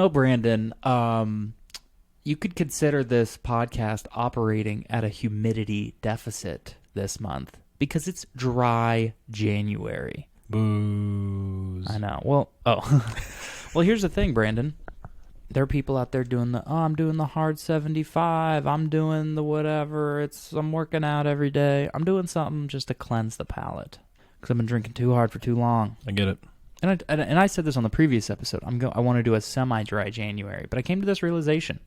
Brandon, you could consider this podcast operating at a humidity deficit this month because it's dry January. Booze. I know. Well, here's the thing, Brandon. There are people out there doing I'm doing the hard 75. I'm doing the whatever. I'm working out every day. I'm doing something just to cleanse the palate because I've been drinking too hard for too long. I get it. And I said this on the previous episode. I want to do a semi-dry January, but I came to this realization: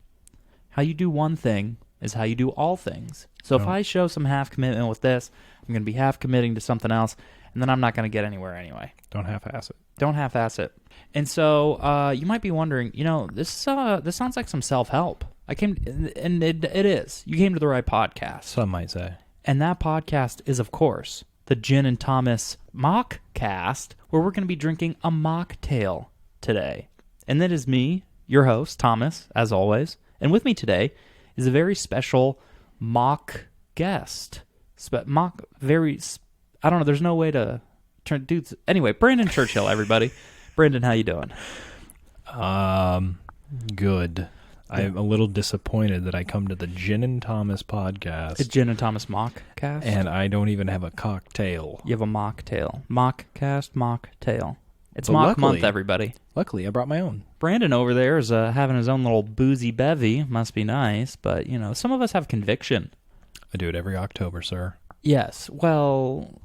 how you do one thing is how you do all things. So if I show some half commitment with this, I'm going to be half committing to something else, and then I'm not going to get anywhere anyway. Don't half-ass it. Don't half-ass it. And so you might be wondering, this sounds like some self-help. And it is. You came to the right podcast. Some might say. And that podcast is, of course, the Gin and Thomas Mockcast, where we're going to be drinking a mocktail today. And that is me, your host, Thomas, as always. And with me today is a very special mock guest. I don't know, there's no way to turn dudes. Anyway, Brandon Churchill, everybody. Brandon, how you doing? Good. I'm a little disappointed that I come to the Gin and Thomas podcast. The Gin and Thomas Mockcast? And I don't even have a cocktail. You have a mocktail. Mockcast, mocktail. It's mock month, everybody. Luckily, I brought my own. Brandon over there is having his own little boozy bevy. Must be nice. But, some of us have conviction. I do it every October, sir. Yes. Well,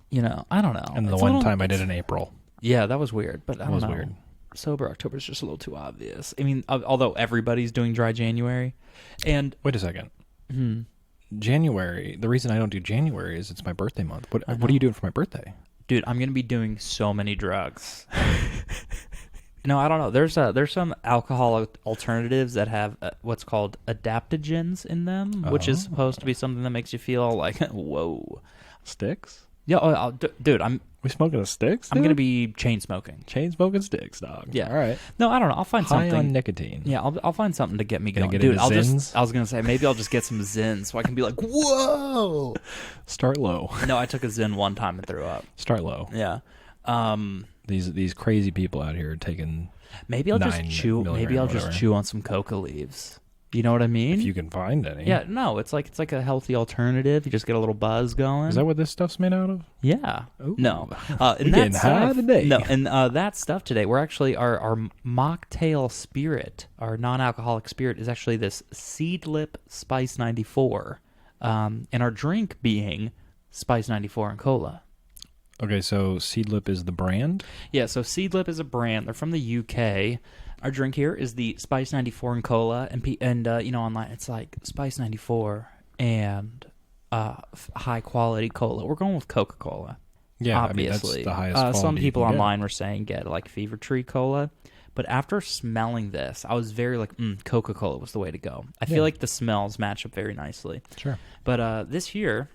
I don't know. And the one time I did in April. Yeah, that was weird. But I don't know. That was weird. Sober October is just a little too obvious. I mean, although everybody's doing dry January. And wait a second. January, the reason I don't do January is it's my birthday month. What are you doing for my birthday? Dude, I'm going to be doing so many drugs. No, I don't know. There's some alcohol alternatives that have what's called adaptogens in them, which is supposed to be something that makes you feel like, whoa. Sticks? Yeah, dude, we smoking a sticks? I'm going to be chain smoking. Chain smoking sticks, dog. Yeah. All right. No, I don't know. I'll find something. High on nicotine. Yeah, I'll find something to get me going. Get Dude, I was going to say, maybe I'll just get some Zins so I can be like, whoa. Start low. No, I took a Zin one time and threw up. Start low. Yeah. These crazy people out here are taking maybe I'll just chew on some Coca leaves. You know what I mean? If you can find any. Yeah, no, it's like a healthy alternative. You just get a little buzz going. Is that what this stuff's made out of? Yeah. Ooh. No. We're getting high today. No, and that stuff today, we're actually, our mocktail spirit, our non-alcoholic spirit is actually this Seedlip Spice 94. And our drink being Spice 94 and Cola. Okay, so Seedlip is the brand? Yeah, so Seedlip is a brand. They're from the UK. Our drink here is the Spice 94 and Cola, and online it's like Spice 94 and high quality cola. We're going with Coca-Cola. Yeah, obviously. I mean, that's the highest quality. Some people online were saying get like Fever Tree Cola, but after smelling this, I was very like, Coca-Cola was the way to go. I feel like the smells match up very nicely. Sure. But this year,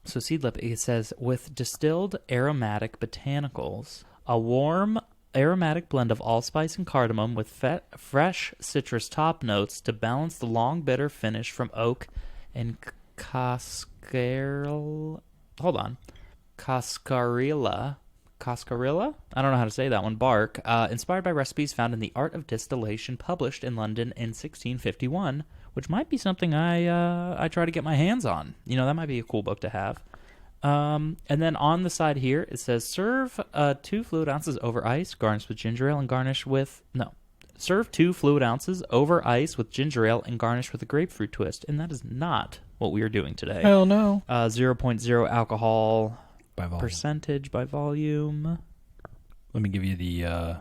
so Seedlip, it says with distilled aromatic botanicals, a warm aromatic blend of allspice and cardamom with fresh citrus top notes to balance the long bitter finish from oak and cascarilla. I don't know how to say that one. Bark, inspired by recipes found in the Art of Distillation, published in London in 1651, which might be something I try to get my hands on. That might be a cool book to have. And then on the side here, it says, serve 2 fluid ounces over ice, garnish with ginger ale, and garnish with... No. Serve 2 fluid ounces over ice with ginger ale and garnish with a grapefruit twist. And that is not what we are doing today. Hell no. 0.0 alcohol by volume. Percentage by volume. Let me give you the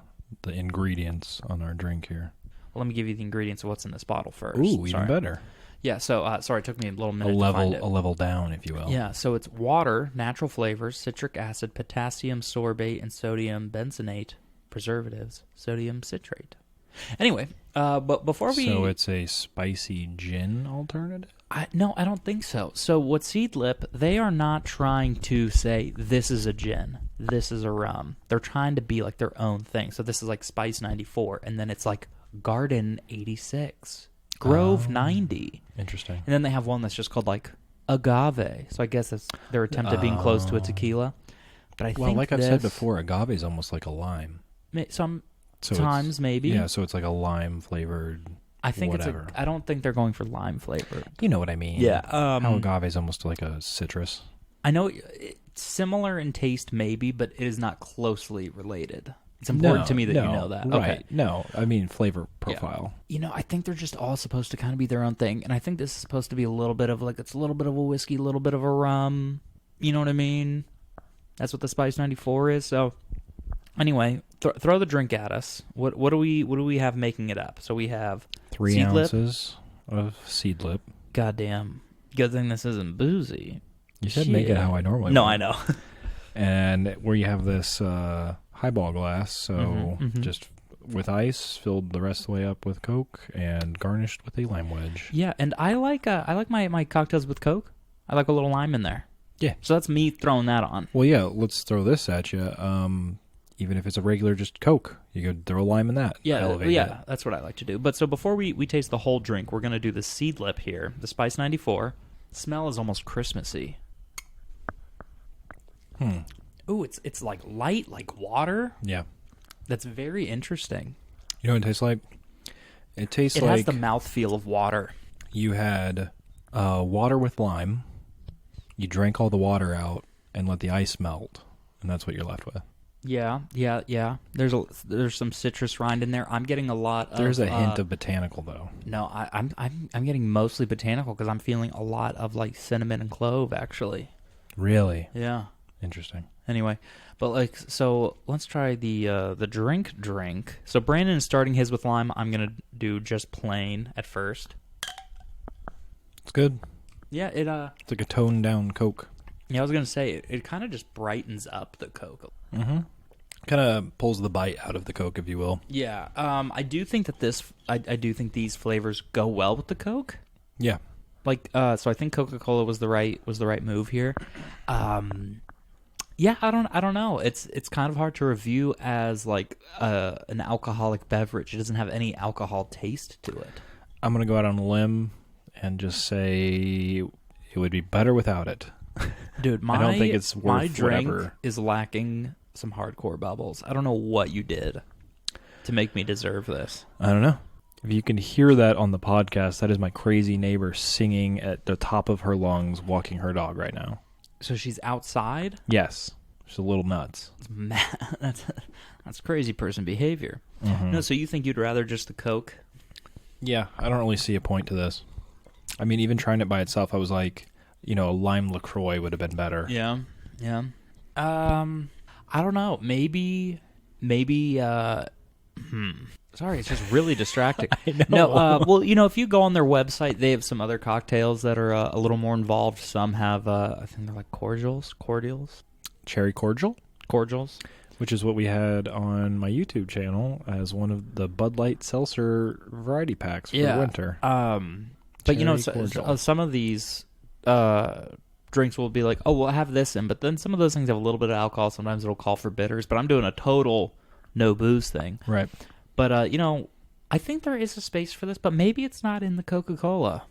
ingredients on our drink here. Well, let me give you the ingredients of what's in this bottle first. Ooh, even better. Yeah, so, sorry, it took me a little minute to find it. A level down, if you will. Yeah, so it's water, natural flavors, citric acid, potassium sorbate, and sodium benzenate, preservatives, sodium citrate. Anyway, but before we... So it's a spicy gin alternative? No, I don't think so. So what Seedlip, they are not trying to say, this is a gin, this is a rum. They're trying to be like their own thing. So this is like Spice 94, and then it's like Garden 86. Grove 90. Interesting. And then they have one that's just called like Agave. So I guess that's their attempt at being close to a tequila. But I think like I've said before, agave is almost like a lime. So times maybe. Yeah, so it's like a lime flavored. I think whatever. I don't think they're going for lime flavor. You know what I mean? Yeah. How agave is almost like a citrus. I know it's similar in taste, maybe, but it is not closely related. It's important to me that you know that. Right. Okay. No, I mean flavor profile. Yeah. I think they're just all supposed to kind of be their own thing, and I think this is supposed to be a little bit of it's a little bit of a whiskey, a little bit of a rum. You know what I mean? That's what the Spice 94 is. So, anyway, throw the drink at us. What do we have making it up? So we have 3 Seedlip. ounces of Seedlip. Goddamn, good thing this isn't boozy. You said make it how I normally No, would. I know. And where you have this highball glass, so just with ice, filled the rest of the way up with Coke, and garnished with a lime wedge. Yeah, and I like my cocktails with Coke. I like a little lime in there. Yeah. So that's me throwing that on. Well, yeah, let's throw this at you. Even if it's a regular just Coke, you could throw a lime in that. Yeah, Elevate yeah, it. that's what I like to do. But so before we taste the whole drink, we're going to do the Seedlip here, the Spice 94. Smell is almost Christmassy. Ooh, it's like light, like water. Yeah. That's very interesting. You know what it tastes like? It tastes It like has the mouthfeel of water. you had water with lime. You drank all the water out and let the ice melt, and that's what you're left with. Yeah. There's some citrus rind in there. I'm getting a lot of. There's a hint of botanical, though. No, I'm getting mostly botanical because I'm feeling a lot of like cinnamon and clove actually. Really? Yeah. Interesting. Anyway, but so let's try the drink. So Brandon is starting his with lime. I'm gonna do just plain at first. It's good. Yeah, It's like a toned down Coke. Yeah, I was gonna say it kind of just brightens up the Coke. Mm-hmm. Kind of pulls the bite out of the Coke, if you will. Yeah. I do think that I do think these flavors go well with the Coke. Yeah. So I think Coca-Cola was the right move here. Yeah, I don't know. It's kind of hard to review as like an alcoholic beverage. It doesn't have any alcohol taste to it. I'm gonna go out on a limb and just say it would be better without it. Dude, I don't think it's worth my drink whatever. is lacking some hardcore bubbles. I don't know what you did to make me deserve this. I don't know. If you can hear that on the podcast, that is my crazy neighbor singing at the top of her lungs, walking her dog right now. So she's outside? Yes. She's a little nuts. That's crazy person behavior. Mm-hmm. No, so you think you'd rather just the Coke? Yeah, I don't really see a point to this. I mean, even trying it by itself, I was like, a lime LaCroix would have been better. Yeah. I don't know. Maybe. Sorry, it's just really distracting. I know. No, well, if you go on their website, they have some other cocktails that are a little more involved. Some have, I think they're like cordials. Cherry cordials, which is what we had on my YouTube channel as one of the Bud Light Seltzer variety packs for winter. But some of these drinks will be like, oh, we'll have this in, but then some of those things have a little bit of alcohol. Sometimes it'll call for bitters, but I'm doing a total no booze thing. Right. But, I think there is a space for this, but maybe it's not in the Coca-Cola.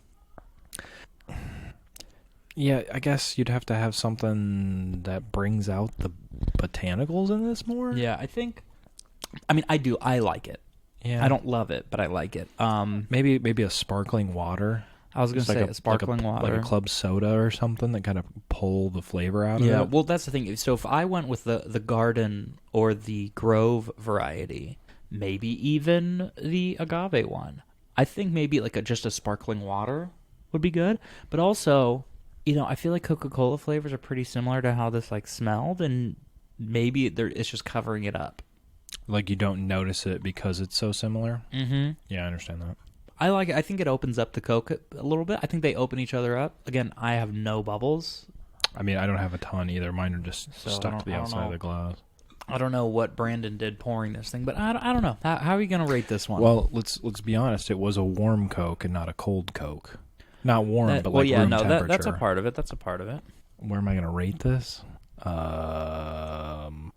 Yeah, I guess you'd have to have something that brings out the botanicals in this more. Yeah, I like it. Yeah. I don't love it, but I like it. Maybe a sparkling water. I was going to say a sparkling water. Like a club soda or something that kind of pull the flavor out of it. Yeah, well, that's the thing. So if I went with the Garden or the Grove variety, maybe even the agave one, I think maybe like just a sparkling water would be good. But also, I feel like Coca-Cola flavors are pretty similar to how this smelled, and maybe it's just covering it up. Like you don't notice it because it's so similar? Mm-hmm. Yeah, I understand that. I like it. I think it opens up the Coke a little bit. I think they open each other up. Again, I have no bubbles. I mean, I don't have a ton either. Mine are just stuck to the outside of the glass. I don't know what Brandon did pouring this thing, but I don't know. How are you going to rate this one? Well, let's be honest. It was a warm Coke and not a cold Coke. Not warm, but room temperature. That's a part of it. Where am I going to rate this? 1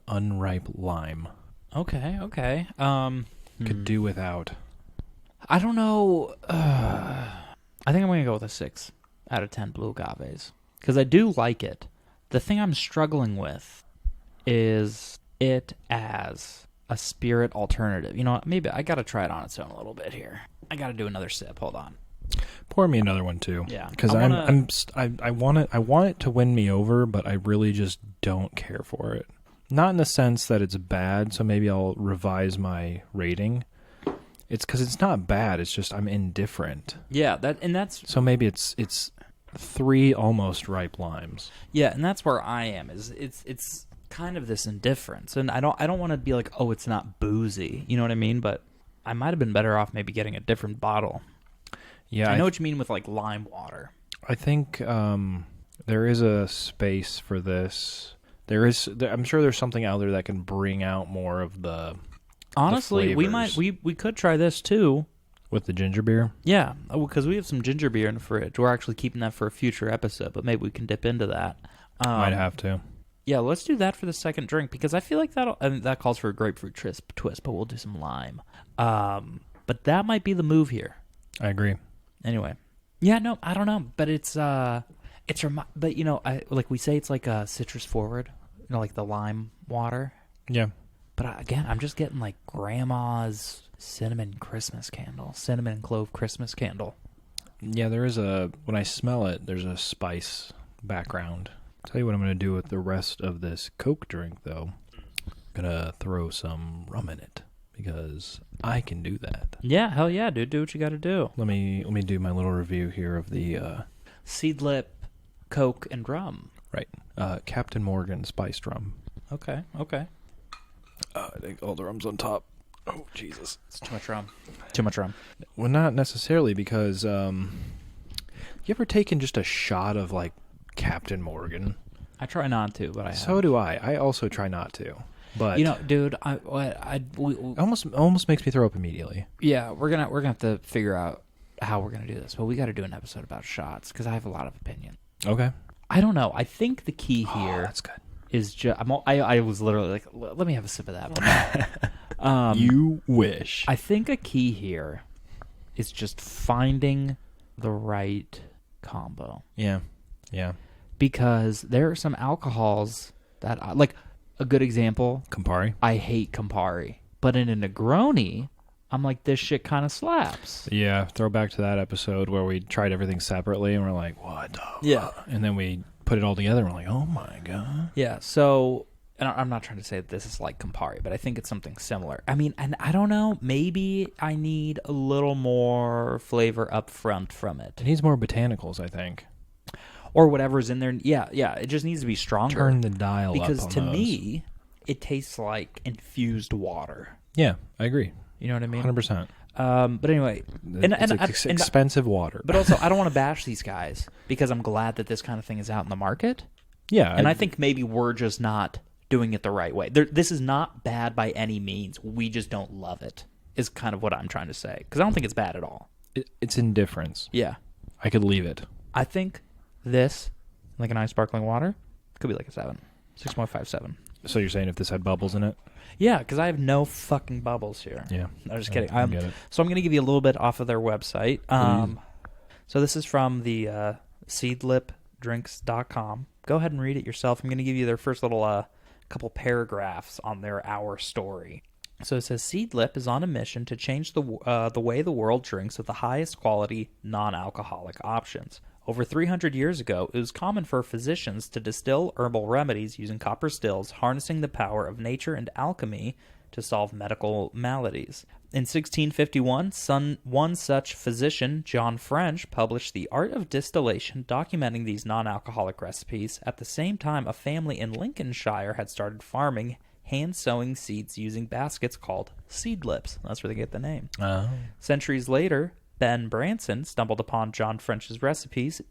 unripe lime. Okay. Could do without. I don't know. I think I'm going to go with a 6 out of 10 blue agaves because I do like it. The thing I'm struggling with is it as a spirit alternative. You know what? Maybe I got to try it on its own a little bit here. I got to do another sip. Hold on. Pour me another one too. Yeah, because I want it to win me over, but I really just don't care for it. Not in the sense that it's bad, so maybe I'll revise my rating. It's because it's not bad. It's just I'm indifferent. Yeah, that's so maybe it's 3 almost ripe limes. Yeah, and that's where I am. It's kind of this indifference, and I don't want to be like, oh, it's not boozy. You know what I mean? But I might have been better off maybe getting a different bottle. Yeah, I know what you mean with like lime water. I think there is a space for this. I'm sure there's something out there that can bring out more of the. Honestly, the we could try this too with the ginger beer. Yeah, because we have some ginger beer in the fridge. We're actually keeping that for a future episode, but maybe we can dip into that. Might have to. Yeah, let's do that for the second drink because I feel like that calls for a grapefruit twist, but we'll do some lime. But that might be the move here. I agree. Anyway, yeah, no, I don't know, but but you know, like we say, it's like a citrus forward, you know, like the lime water. Yeah. But again, I'm just getting like grandma's cinnamon and clove Christmas candle. Yeah, when I smell it, there's a spice background. I'll tell you what I'm going to do with the rest of this Coke drink, though. I'm going to throw some rum in it. Because I can do that. Yeah, hell yeah, dude. Do what you got to do. Let me do my little review here of the Seedlip, Coke, and rum. Right. Captain Morgan spiced rum. Okay. I think all the rum's on top. Oh, Jesus. It's too much rum. Well, not necessarily because you ever taken just a shot of like Captain Morgan? I try not to, but I have. So do I. I also try not to. But you know, dude, almost makes me throw up immediately. Yeah, we're gonna have to figure out how we're gonna do this, but we got to do an episode about shots because I have a lot of opinion. Okay. I don't know. I think the key here that's good. Is just I was literally like, let me have a sip of that. But you wish. I think a key here is just finding the right combo. Yeah. Because there are some alcohols that like. A good example, Campari. I hate Campari. But in a Negroni, I'm like, this shit kind of slaps. Yeah, throw back to that episode where we tried everything separately and we're like, what the fuck? And then we put it all together and we're like, oh my God. Yeah, so, and I'm not trying to say that this is like Campari, but I think it's something similar. I mean, and I don't know, maybe I need a little more flavor up front from it. It needs more botanicals, I think. Or whatever's in there. Yeah. It just needs to be stronger. Turn the dial because up on to those. me, it tastes like infused water. Yeah, I agree. You know what I mean? 100%. But anyway, it's expensive water. But also, I don't want to bash these guys because I'm glad that this kind of thing is out in the market. Yeah, and I think maybe we're just not doing it the right way. This is not bad by any means. We just don't love it. Is kind of what I'm trying to say because I don't think it's bad at all. It's indifference. Yeah, I could leave it. I think this, like an ice sparkling water, could be like a 7, 6.57. So you're saying if this had bubbles in it? Yeah, because I have no fucking bubbles here. Yeah. I'm just kidding. I get it. So I'm going to give you a little bit off of their website. So this is from the seedlipdrinks.com. Go ahead and read it yourself. I'm going to give you their first little couple paragraphs on their hour story. So it says, Seedlip is on a mission to change the way the world drinks with the highest quality non-alcoholic options. Over 300 years ago, it was common for physicians to distill herbal remedies using copper stills, harnessing the power of nature and alchemy to solve medical maladies. In 1651, one such physician, John French, published The Art of Distillation, documenting these non-alcoholic recipes. At the same time, a family in Lincolnshire had started farming hand-sowing seeds using baskets called seedlips. That's where they get the name. Oh. Centuries later, Ben Branson stumbled upon John French's recipes.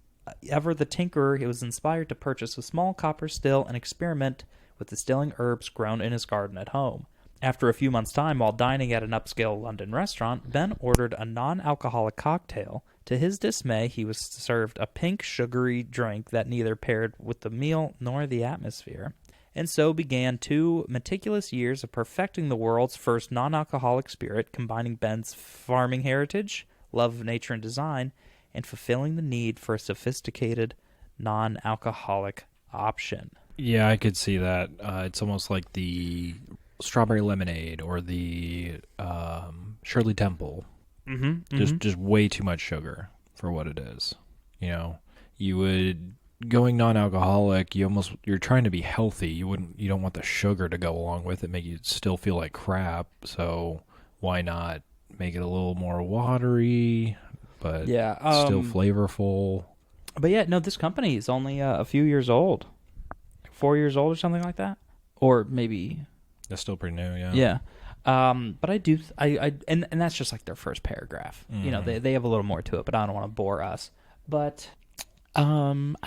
Ever the tinkerer, he was inspired to purchase a small copper still and experiment with distilling herbs grown in his garden at home. After a few months' time, while dining at an upscale London restaurant, Ben ordered a non-alcoholic cocktail. To his dismay, he was served a pink, sugary drink that neither paired with the meal nor the atmosphere. And so began 2 meticulous years of perfecting the world's first non-alcoholic spirit, combining Ben's farming heritage, love of nature and design, and fulfilling the need for a sophisticated non-alcoholic option. Yeah, I could see that. It's almost like the strawberry lemonade or the Shirley Temple. Mm-hmm. Just way too much sugar for what it is. You know, you would going non-alcoholic. You're trying to be healthy. You don't want the sugar to go along with it, make you still feel like crap. So why not make it a little more watery, but still flavorful? But yeah, no, this company is only a few years old, 4 years old or something like that, or maybe. That's still pretty new, yeah. Yeah. But and that's just like their first paragraph. Mm-hmm. You know, they have a little more to it, but I don't want to bore us. But I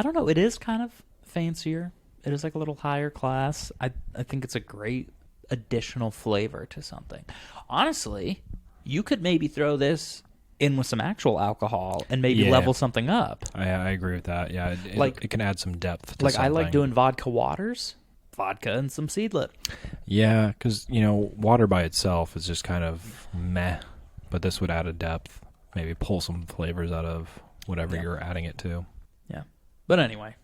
don't know. It is kind of fancier. It is like a little higher class. I think it's a great additional flavor to something. Honestly, you could maybe throw this in with some actual alcohol and maybe level something up. I agree with that. Yeah, it can add some depth to like something. I like doing vodka waters. Vodka and some Seedlip. Yeah, because, water by itself is just kind of meh, but this would add a depth, maybe pull some flavors out of whatever you're adding it to. Yeah. But anyway.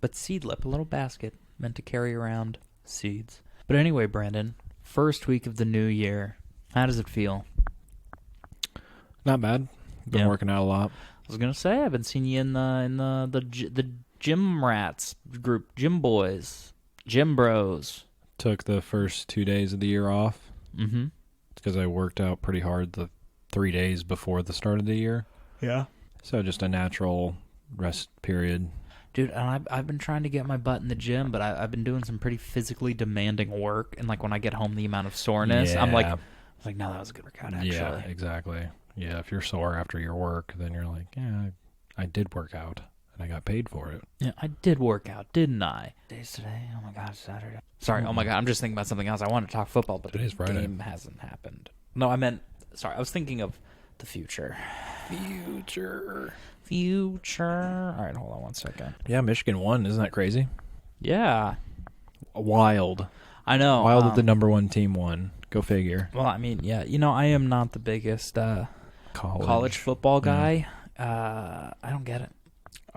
But Seedlip, a little basket meant to carry around seeds. But anyway, Brandon, first week of the new year, how does it feel? Not bad. Been working out a lot. I was going to say, I've been seeing you in the gym rats group, gym boys. Gym bros. Took the first 2 days of the year off. Mm-hmm. Because I worked out pretty hard the 3 days before the start of the year. Yeah. So just a natural rest period. Dude, and I've been trying to get my butt in the gym, but I've been doing some pretty physically demanding work. And like when I get home, the amount of soreness, I'm like, no, that was a good workout, actually. Yeah, exactly. Yeah, if you're sore after your work, then you're like, yeah, I did work out. And I got paid for it. Yeah, I did work out, didn't I? Days today? Oh my God, it's Saturday. Sorry, oh my God, I'm just thinking about something else. I want to talk football, but Today's Friday. The game hasn't happened. No, I was thinking of the future. Future. All right, hold on one second. Yeah, Michigan won. Isn't that crazy? Yeah. Wild. I know. Wild that the number one team won. Go figure. Well, I mean, yeah, I am not the biggest college football guy. I don't get it.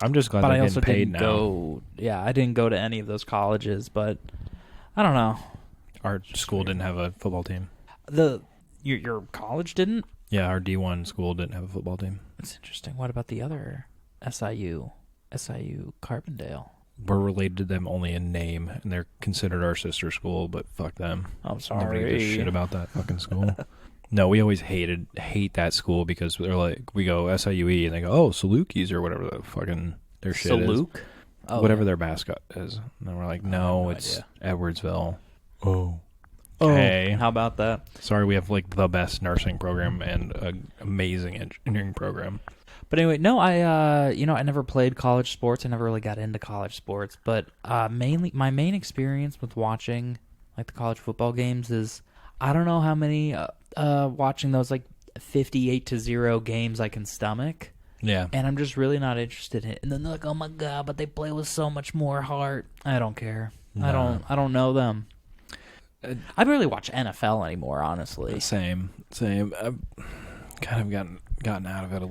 I'm just glad they're getting paid now. I didn't go to any of those colleges, but I don't know. Our school didn't have a football team. Your college didn't? Yeah, our D1 school didn't have a football team. That's interesting. What about the other SIU Carbondale? We're related to them only in name, and they're considered our sister school, but fuck them. I'm sorry. Nobody gives a shit about that fucking school. No, we always hate that school because they're like, we go SIUE and they go, oh, Salukis or whatever the fucking their shit is. Oh, whatever their mascot is. And then we're like, no, it's idea. Edwardsville. Oh. Hey. How about that? Sorry, we have like the best nursing program and an amazing engineering program. But anyway, no, I never played college sports. I never really got into college sports. But mainly, my main experience with watching like the college football games is I don't know how many watching those like 58-0 games I can stomach. Yeah. And I'm just really not interested in it. And then they're like, oh my God, but they play with so much more heart. I don't care. No. I don't know them. I barely watch NFL anymore, honestly. Same. I've kind of gotten out of it a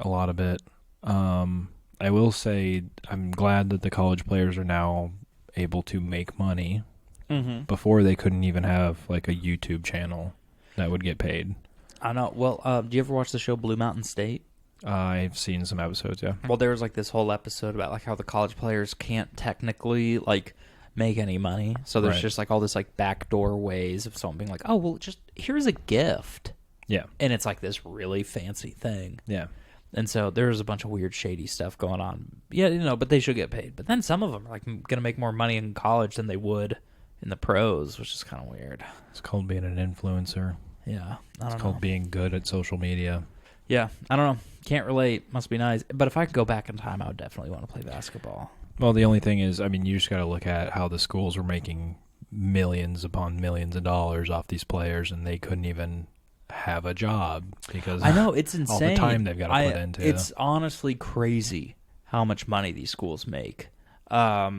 lot of it. I will say I'm glad that the college players are now able to make money. Mm-hmm. Before they couldn't even have like a YouTube channel that would get paid. I know. Well, do you ever watch the show Blue Mountain State? I've seen some episodes, yeah. Well, there was like this whole episode about like how the college players can't technically like make any money. So there's just like all this like backdoor ways of someone being like, oh, well, just here's a gift. Yeah. And it's like this really fancy thing. Yeah. And so there's a bunch of weird, shady stuff going on. Yeah, but they should get paid. But then some of them are like going to make more money in college than they would in the pros, which is kind of weird. It's called being an influencer. Yeah. It's called being good at social media. Yeah. I don't know. Can't relate. Must be nice. But if I could go back in time, I would definitely want to play basketball. Well, the only thing is, I mean, you just got to look at how the schools were making millions upon millions of dollars off these players, and they couldn't even have a job because I know it's insane. All the time they've got to put into it's honestly crazy how much money these schools make. I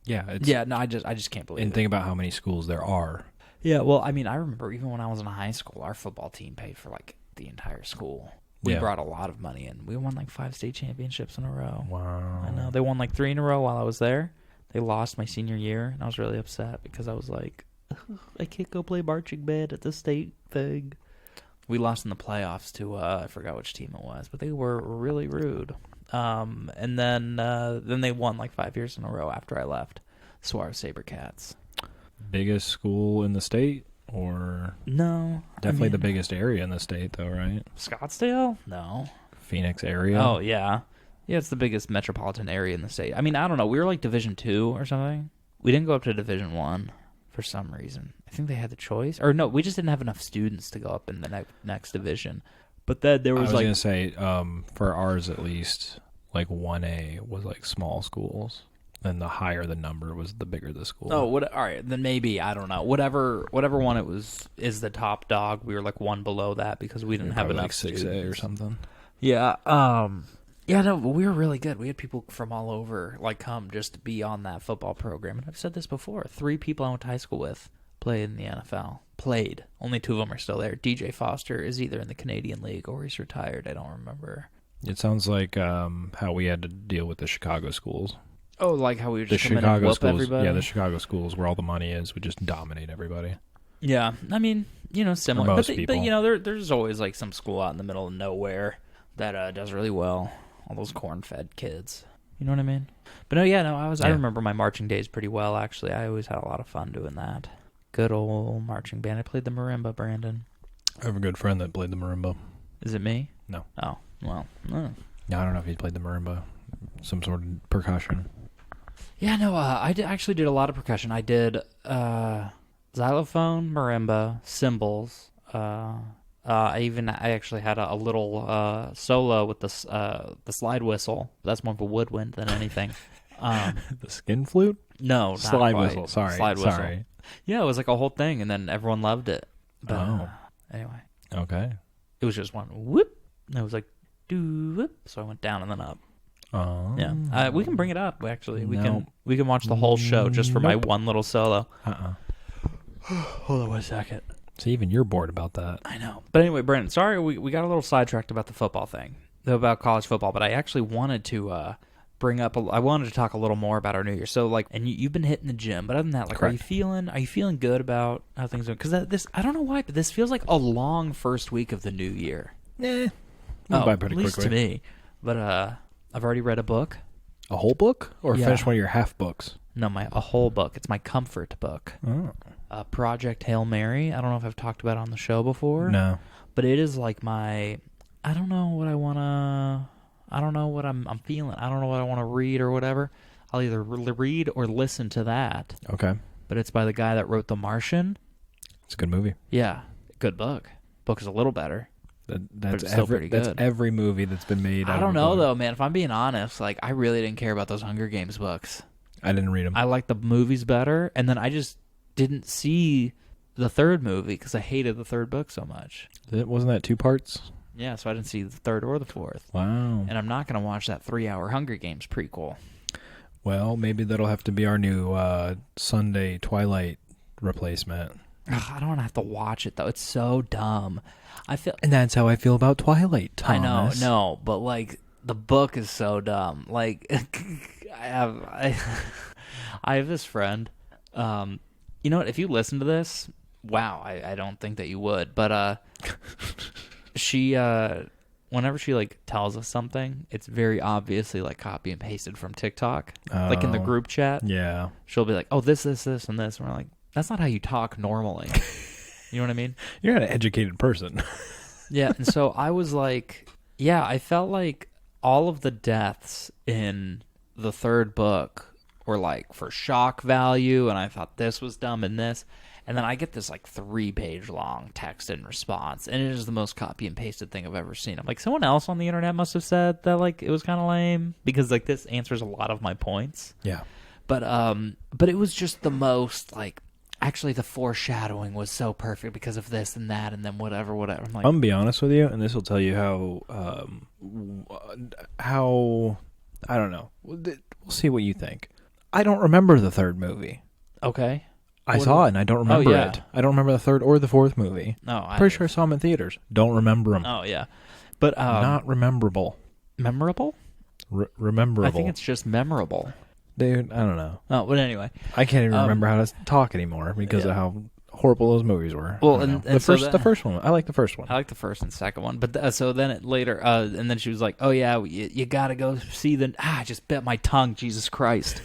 just can't believe it. And think about how many schools there are. Yeah, well, I mean, I remember even when I was in high school, our football team paid for like the entire school. We brought a lot of money in. We won like 5 state championships in a row. Wow. I know. They won like 3 in a row while I was there. They lost my senior year, and I was really upset because I was like, I can't go play marching band at the state thing. We lost in the playoffs to I forgot which team it was, but they were really rude. And then they won like 5 years in a row after I left. Suarez Sabercats. Biggest school in the state, or No, definitely the biggest area in the state, though, right? Scottsdale? No. Phoenix area. Oh yeah, it's the biggest metropolitan area in the state. I mean, I don't know. We were like Division 2 or something. We didn't go up to Division 1 for some reason. I think they had the choice, or no, we just didn't have enough students to go up in the next division. But then there was, I was gonna say, for ours at least, like 1A was like small schools, and the higher the number was, the bigger the school. Oh, all right, then maybe, I don't know. Whatever one it was is the top dog. We were like one below that because we didn't have enough like 6A students. or something. Yeah. Yeah, no, but we were really good. We had people from all over like come just to be on that football program. And I've said this before. 3 people I went to high school with played in the NFL. Played. Only 2 of them are still there. DJ Foster is either in the Canadian League or he's retired. I don't remember. It sounds like how we had to deal with the Chicago schools. Oh, like how we would The just come in and Chicago whoop schools, everybody? yeah, the Chicago schools where all the money is would just dominate everybody. Yeah, I mean, similar. For most but people. there's always like some school out in the middle of nowhere that does really well. All those corn-fed kids. You know what I mean? But no, I remember my marching days pretty well, actually. I always had a lot of fun doing that. Good old marching band. I played the marimba, Brandon. I have a good friend that played the marimba. Is it me? No. Oh, well. No, I don't know if he played the marimba. Some sort of percussion. Yeah, no, I actually did a lot of percussion. I did xylophone, marimba, cymbals. I actually had a little solo with the slide whistle. That's more of a woodwind than anything. The skin flute? No, not slide quite. whistle. Sorry, slide whistle. Sorry. Yeah, it was like a whole thing, and then everyone loved it. But, anyway, Okay. it was just one whoop. And it was like doo whoop. So I went down and then up. Oh. Yeah, we can bring it up. Actually, we No. can watch the whole show just for my one little solo. Hold on 1 second. See, even you're bored about that. I know. But anyway, Brandon, sorry we got a little sidetracked about the football thing, about college football. But I actually wanted to bring up. I wanted to talk a little more about our New Year. So like, and you've been hitting the gym, but other than that, like, Correct. Are you feeling good about how things are? Because this, I don't know why, but this feels like a long first week of the new year. Went by pretty at least quickly. to me. But I've already read a book. A whole book, or Yeah. finish one of your half books? No, a whole book. It's my comfort book. Oh. Project Hail Mary. I don't know if I've talked about it on the show before. No. But it is like I don't know what I'm feeling. I don't know what I want to read or whatever. I'll either read or listen to that. Okay. But it's by the guy that wrote The Martian. It's a good movie. Yeah. Good book. Book is a little better. That's it's still pretty good. That's every movie that's been made. I don't know, though, man. If I'm being honest, like, I really didn't care about those Hunger Games books. I didn't read them. I like the movies better. And then I just didn't see the third movie because I hated the third book so much. Wasn't that 2 parts? Yeah, so I didn't see the third or the fourth. Wow. And I'm not going to watch that 3-hour Hunger Games prequel. Well, maybe that'll have to be our new Sunday Twilight replacement. Ugh, I don't want to have to watch it, though. It's so dumb. And that's how I feel about Twilight, Thomas. I know, no, but, like, the book is so dumb. Like, I have this friend. You know what? If you listen to this, wow, I don't think that you would. But she, whenever she like tells us something, it's very obviously like copy and pasted from TikTok. Like in the group chat, Yeah. she'll be like, "Oh, this, and this," and we're like, "That's not how you talk normally." You know what I mean? You're an educated person. Yeah, and so I was like, yeah, I felt like all of the deaths in the third book were like for shock value, and I thought this was dumb and this. And then I get this like 3-page long text in response, and it is the most copy and pasted thing I've ever seen. I'm like, someone else on the internet must have said that like it was kind of lame because like this answers a lot of my points. Yeah. But it was just the most like, actually the foreshadowing was so perfect because of this and that and then whatever. I'm like, I'm gonna be honest with you, and this will tell you how I don't know. We'll see what you think. I don't remember the third movie. okay. I saw it, and I don't remember yeah. it. I don't remember the third or the fourth movie. No, Pretty sure I saw them in theaters. Don't remember them. Oh yeah, but Not rememberable. memorable. Rememberable. I think it's just memorable. Dude, I don't know. Oh, but anyway. I can't even remember how to talk anymore because of how horrible those movies were. Well, and the first one. I like the first one. I like the first and second one. But so then later, and then she was like, "Oh yeah, you gotta go see the." I just bit my tongue. Jesus Christ.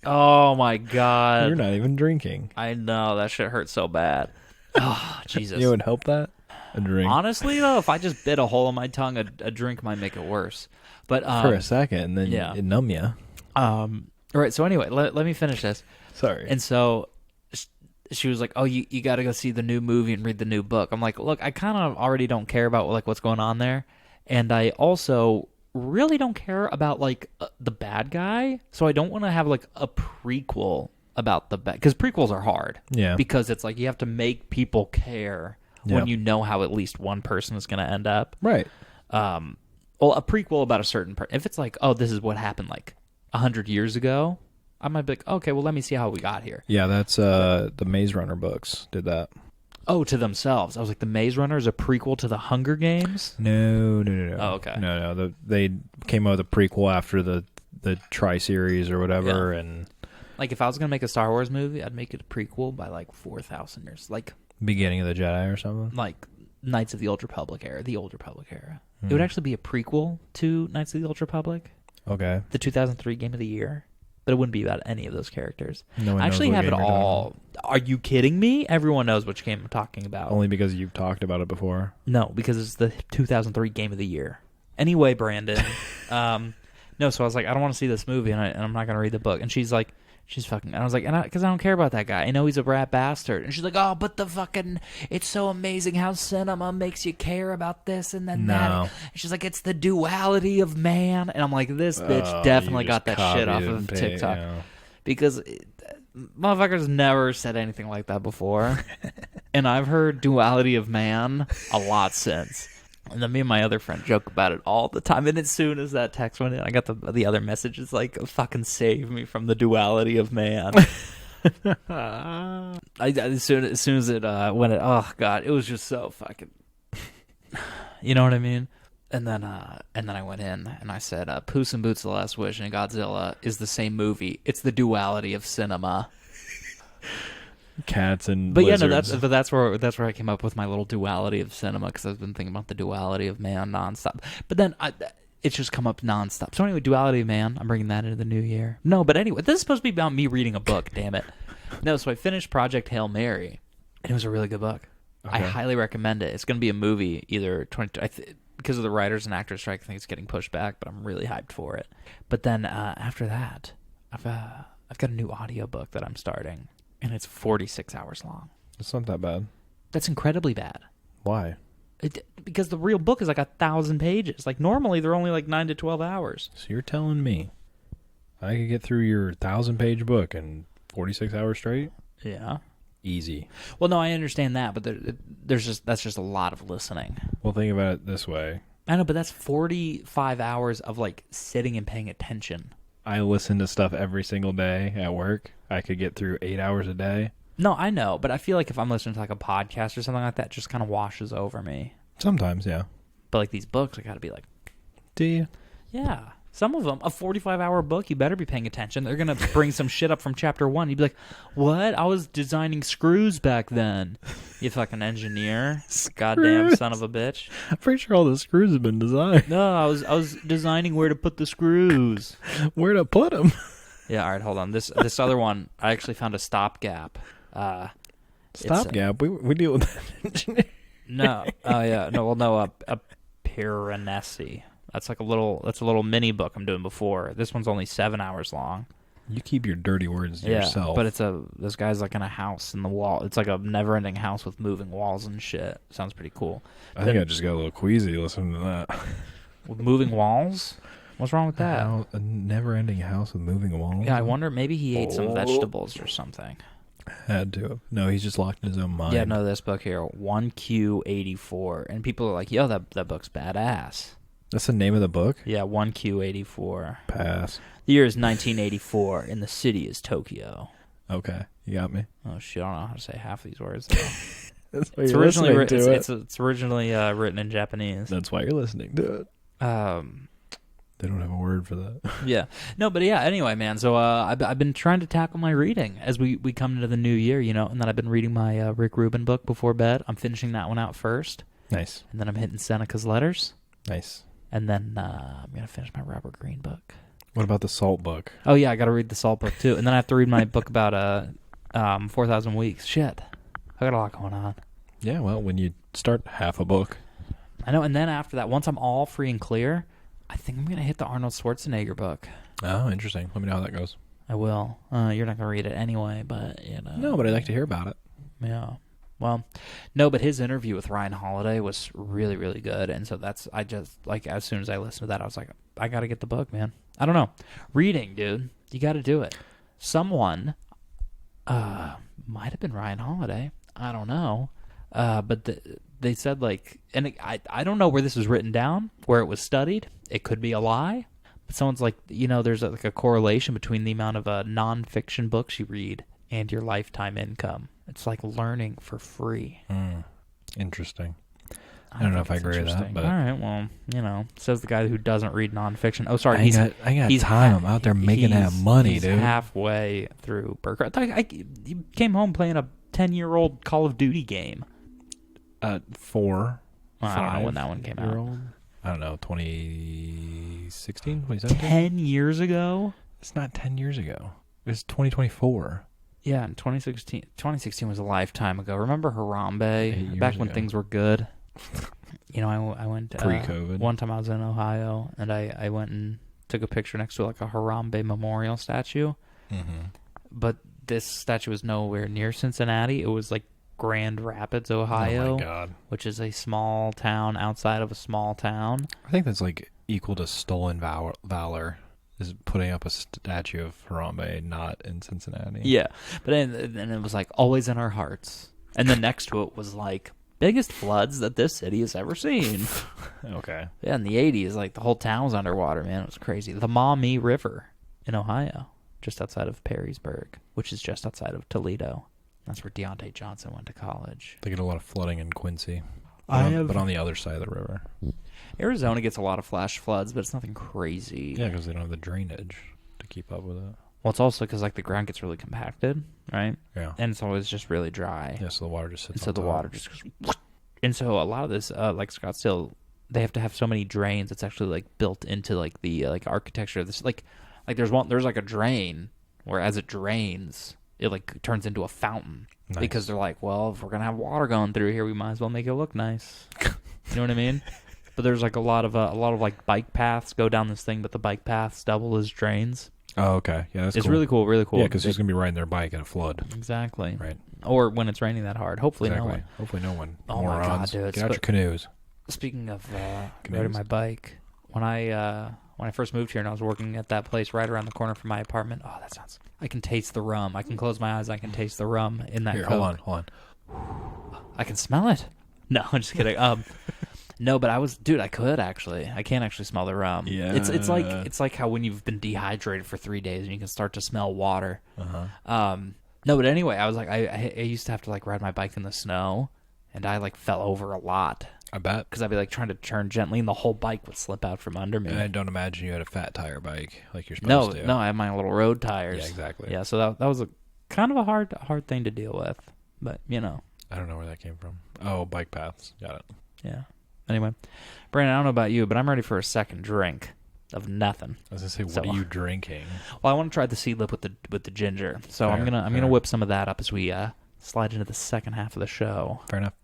Oh my God. You're not even drinking. I know that shit hurt so bad. Oh Jesus. You know what would help that? A drink. Honestly though, if I just bit a hole in my tongue, a drink might make it worse. But for a second, and then it numb you. All right. So anyway, let me finish this. Sorry. And so she was like, "Oh, you got to go see the new movie and read the new book." I'm like, "Look, I kind of already don't care about like what's going on there, and I also really don't care about like the bad guy. So I don't want to have like a prequel about the bad, because prequels are hard. Yeah. Because it's like you have to make people care when you know how at least one person is going to end up. Right. Well, a prequel about a certain person. If it's like, oh, this is what happened like 100 years ago, I might be like, okay, well, let me see how we got here. Yeah, that's the Maze Runner books did that. Oh, to themselves. I was like, the Maze Runner is a prequel to the Hunger Games? No. Oh, okay. No. They came out with a prequel after the Tri-Series or whatever, and like if I was gonna make a Star Wars movie, I'd make it a prequel by like 4,000 years, like beginning of the Jedi or something, like Knights of the Old Republic era. Hmm. It would actually be a prequel to Knights of the Old Republic. Okay. The 2003 Game of the Year. But it wouldn't be about any of those characters. No one I actually knows what have it game you're all. Are you kidding me? Everyone knows which game I'm talking about. Only because you've talked about it before. No, because it's the 2003 Game of the Year. Anyway, Brandon. No, so I was like, I don't want to see this movie, and I'm not going to read the book. And she's like, and I was like, because I don't care about that guy. I know he's a rat bastard. And she's like, oh, but it's so amazing how cinema makes you care about this and then that. And she's like, it's the duality of man. And I'm like, this bitch definitely got that shit off of TikTok. Because motherfuckers never said anything like that before. And I've heard duality of man a lot since. And then me and my other friend joke about it all the time. And as soon as that text went in, I got the other messages like, fucking save me from the duality of man. As soon as it went in, oh, God, it was just so fucking... You know what I mean? And then I went in and I said, Puss in Boots: The Last Wish and Godzilla is the same movie. It's the duality of cinema. Cats and but lizards. yeah, no, that's where I came up with my little duality of cinema, because I've been thinking about the duality of man nonstop. But then it's just come up nonstop. So anyway, duality of man, I'm bringing that into the new year. No, but anyway, this is supposed to be about me reading a book. Damn it. No, so I finished Project Hail Mary, and it was a really good book. Okay. I highly recommend it. It's going to be a movie either because of the writers and actors strike. I think it's getting pushed back, but I'm really hyped for it. But then after that, I've got a new audiobook that I'm starting. And it's 46 hours long. It's not that bad. That's incredibly bad. Why? Because the real book is like 1,000 pages. Like normally they're only like 9 to 12 hours. So you're telling me I could get through your 1,000-page book in 46 hours straight? Yeah. Easy. Well, no, I understand that, but that's just a lot of listening. Well, think about it this way. I know, but that's 45 hours of like sitting and paying attention. I listen to stuff every single day at work. I could get through 8 hours a day. No, I know, but I feel like if I'm listening to like a podcast or something like that, it just kind of washes over me. Sometimes, yeah. But like these books, I got to be like... Do you? Yeah. Some of them, a 45-hour book, you better be paying attention. They're going to bring some shit up from chapter 1. You'd be like, what? I was designing screws back then. You fucking engineer. Goddamn son of a bitch. I'm pretty sure all the screws have been designed. No, I was designing where to put the screws. Where to put them? Yeah, all right, hold on. This other one, I actually found a stopgap. Stopgap? We deal with that engineer. No. Oh, yeah. No, well, no, a Piranesi. That's a little mini book I'm doing before. This one's only 7 hours long. You keep your dirty words to yourself. But this guy's like in a house in the wall. It's like a never-ending house with moving walls and shit. Sounds pretty cool. I think I just got a little queasy listening to that. With moving walls? What's wrong with that? A never-ending house with moving walls? Yeah, I wonder, maybe he ate some vegetables or something. Had to have. No, he's just locked in his own mind. Yeah, no, this book here, 1Q84. And people are like, yo, that book's badass. That's the name of the book? Yeah, 1Q84. Pass. The year is 1984, and the city is Tokyo. Okay, you got me. Oh, shit, I don't know how to say half these words. That's why you're listening to it. It's originally written in Japanese. That's why you're listening to it. They don't have a word for that. Yeah. No, but yeah, anyway, man. So I've been trying to tackle my reading as we come into the new year, you know, and then I've been reading my Rick Rubin book before bed. I'm finishing that one out first. Nice. And then I'm hitting Seneca's Letters. Nice. And then I'm going to finish my Robert Greene book. What about the Salt book? Oh, yeah, I got to read the Salt book, too. And then I have to read my book about 4,000 Weeks. Shit. I got a lot going on. Yeah, well, when you start half a book. I know, and then after that, once I'm all free and clear, I think I'm going to hit the Arnold Schwarzenegger book. Oh, interesting. Let me know how that goes. I will. You're not going to read it anyway, but, you know. No, but I'd like to hear about it. Yeah. Well, no, but his interview with Ryan Holiday was really, really good. And so I just, like, as soon as I listened to that, I was like, I got to get the book, man. I don't know. Reading, dude. You got to do it. Someone, might have been Ryan Holiday. I don't know. But they said, like, and I don't know where this was written down, where it was studied. It could be a lie. But someone's like, you know, there's like a correlation between the amount of nonfiction books you read and your lifetime income. It's like learning for free. Interesting. I don't know if I agree with that, but all right, well, you know, says the guy who doesn't read nonfiction. Oh, sorry, I got time. I'm out there making that money, he's dude. Halfway through Burger. He came home playing a 10-year-old Call of Duty game. 4. Well, I don't know when that one came out. I don't know, 2016, 2017? 10 years ago? It's not 10 years ago. It was 2024. Yeah, in 2016. 2016 was a lifetime ago. Remember Harambe? Back when things were good. You know, I went pre-COVID. One time I was in Ohio, and I went and took a picture next to like a Harambe memorial statue. Mm-hmm. But this statue was nowhere near Cincinnati. It was like Grand Rapids, Ohio. Oh my God. Which is a small town outside of a small town. I think that's like equal to stolen valor. Is putting up a statue of Harambe not in Cincinnati. Yeah, but and it was like always in our hearts. And then next to it was like biggest floods that this city has ever seen. Okay. Yeah, in the 80s, like the whole town was underwater, man. It was crazy. The Maumee River in Ohio, just outside of Perrysburg, which is just outside of Toledo. That's where Deontay Johnson went to college. They get a lot of flooding in Quincy. But on the other side of the river. Arizona gets a lot of flash floods, but it's nothing crazy. Yeah, because they don't have the drainage to keep up with it. Well, it's also because like the ground gets really compacted, right? Yeah. And it's always just really dry. Yeah, so the water just sits and on so the top. water just goes... And so a lot of this, like Scottsdale, they have to have so many drains. It's actually like built into like the like architecture of this. Like there's like a drain where as it drains, it like turns into a fountain. Nice. Because they're like, well, if we're gonna have water going through here, we might as well make it look nice. You know what I mean? But there's like a lot of like bike paths go down this thing, but the bike paths double as drains. Oh, okay. Yeah, that's it's cool. really cool, really cool. Yeah, because who's going to be riding their bike in a flood? Exactly. Right. Or when it's raining that hard. Hopefully no one. Hopefully no one. Oh Morons. my God, dude. Get out your canoes. Speaking of riding my bike, when I first moved here and I was working at that place right around the corner from my apartment, oh, that sounds... I can taste the rum. I can close my eyes. I can taste the rum in that Coke. Hold on. I can smell it. No, I'm just kidding. No, but I could actually. I can actually smell the rum. Yeah. It's like how when you've been dehydrated for 3 days and you can start to smell water. Uh-huh. No, but anyway, I was like, I used to have to like ride my bike in the snow, and I like fell over a lot. I bet. Because I'd be like trying to turn gently, and the whole bike would slip out from under me. And I don't imagine you had a fat tire bike like you're supposed to. No, I had my little road tires. Yeah, exactly. Yeah, so that was a kind of a hard thing to deal with, but you know. I don't know where that came from. Oh, bike paths. Got it. Yeah. Anyway, Brandon, I don't know about you, but I'm ready for a second drink of nothing. I was gonna say, what are you drinking? Well, I want to try the Seedlip with the ginger, so Fair, I'm gonna whip some of that up as we slide into the second half of the show. Fair enough.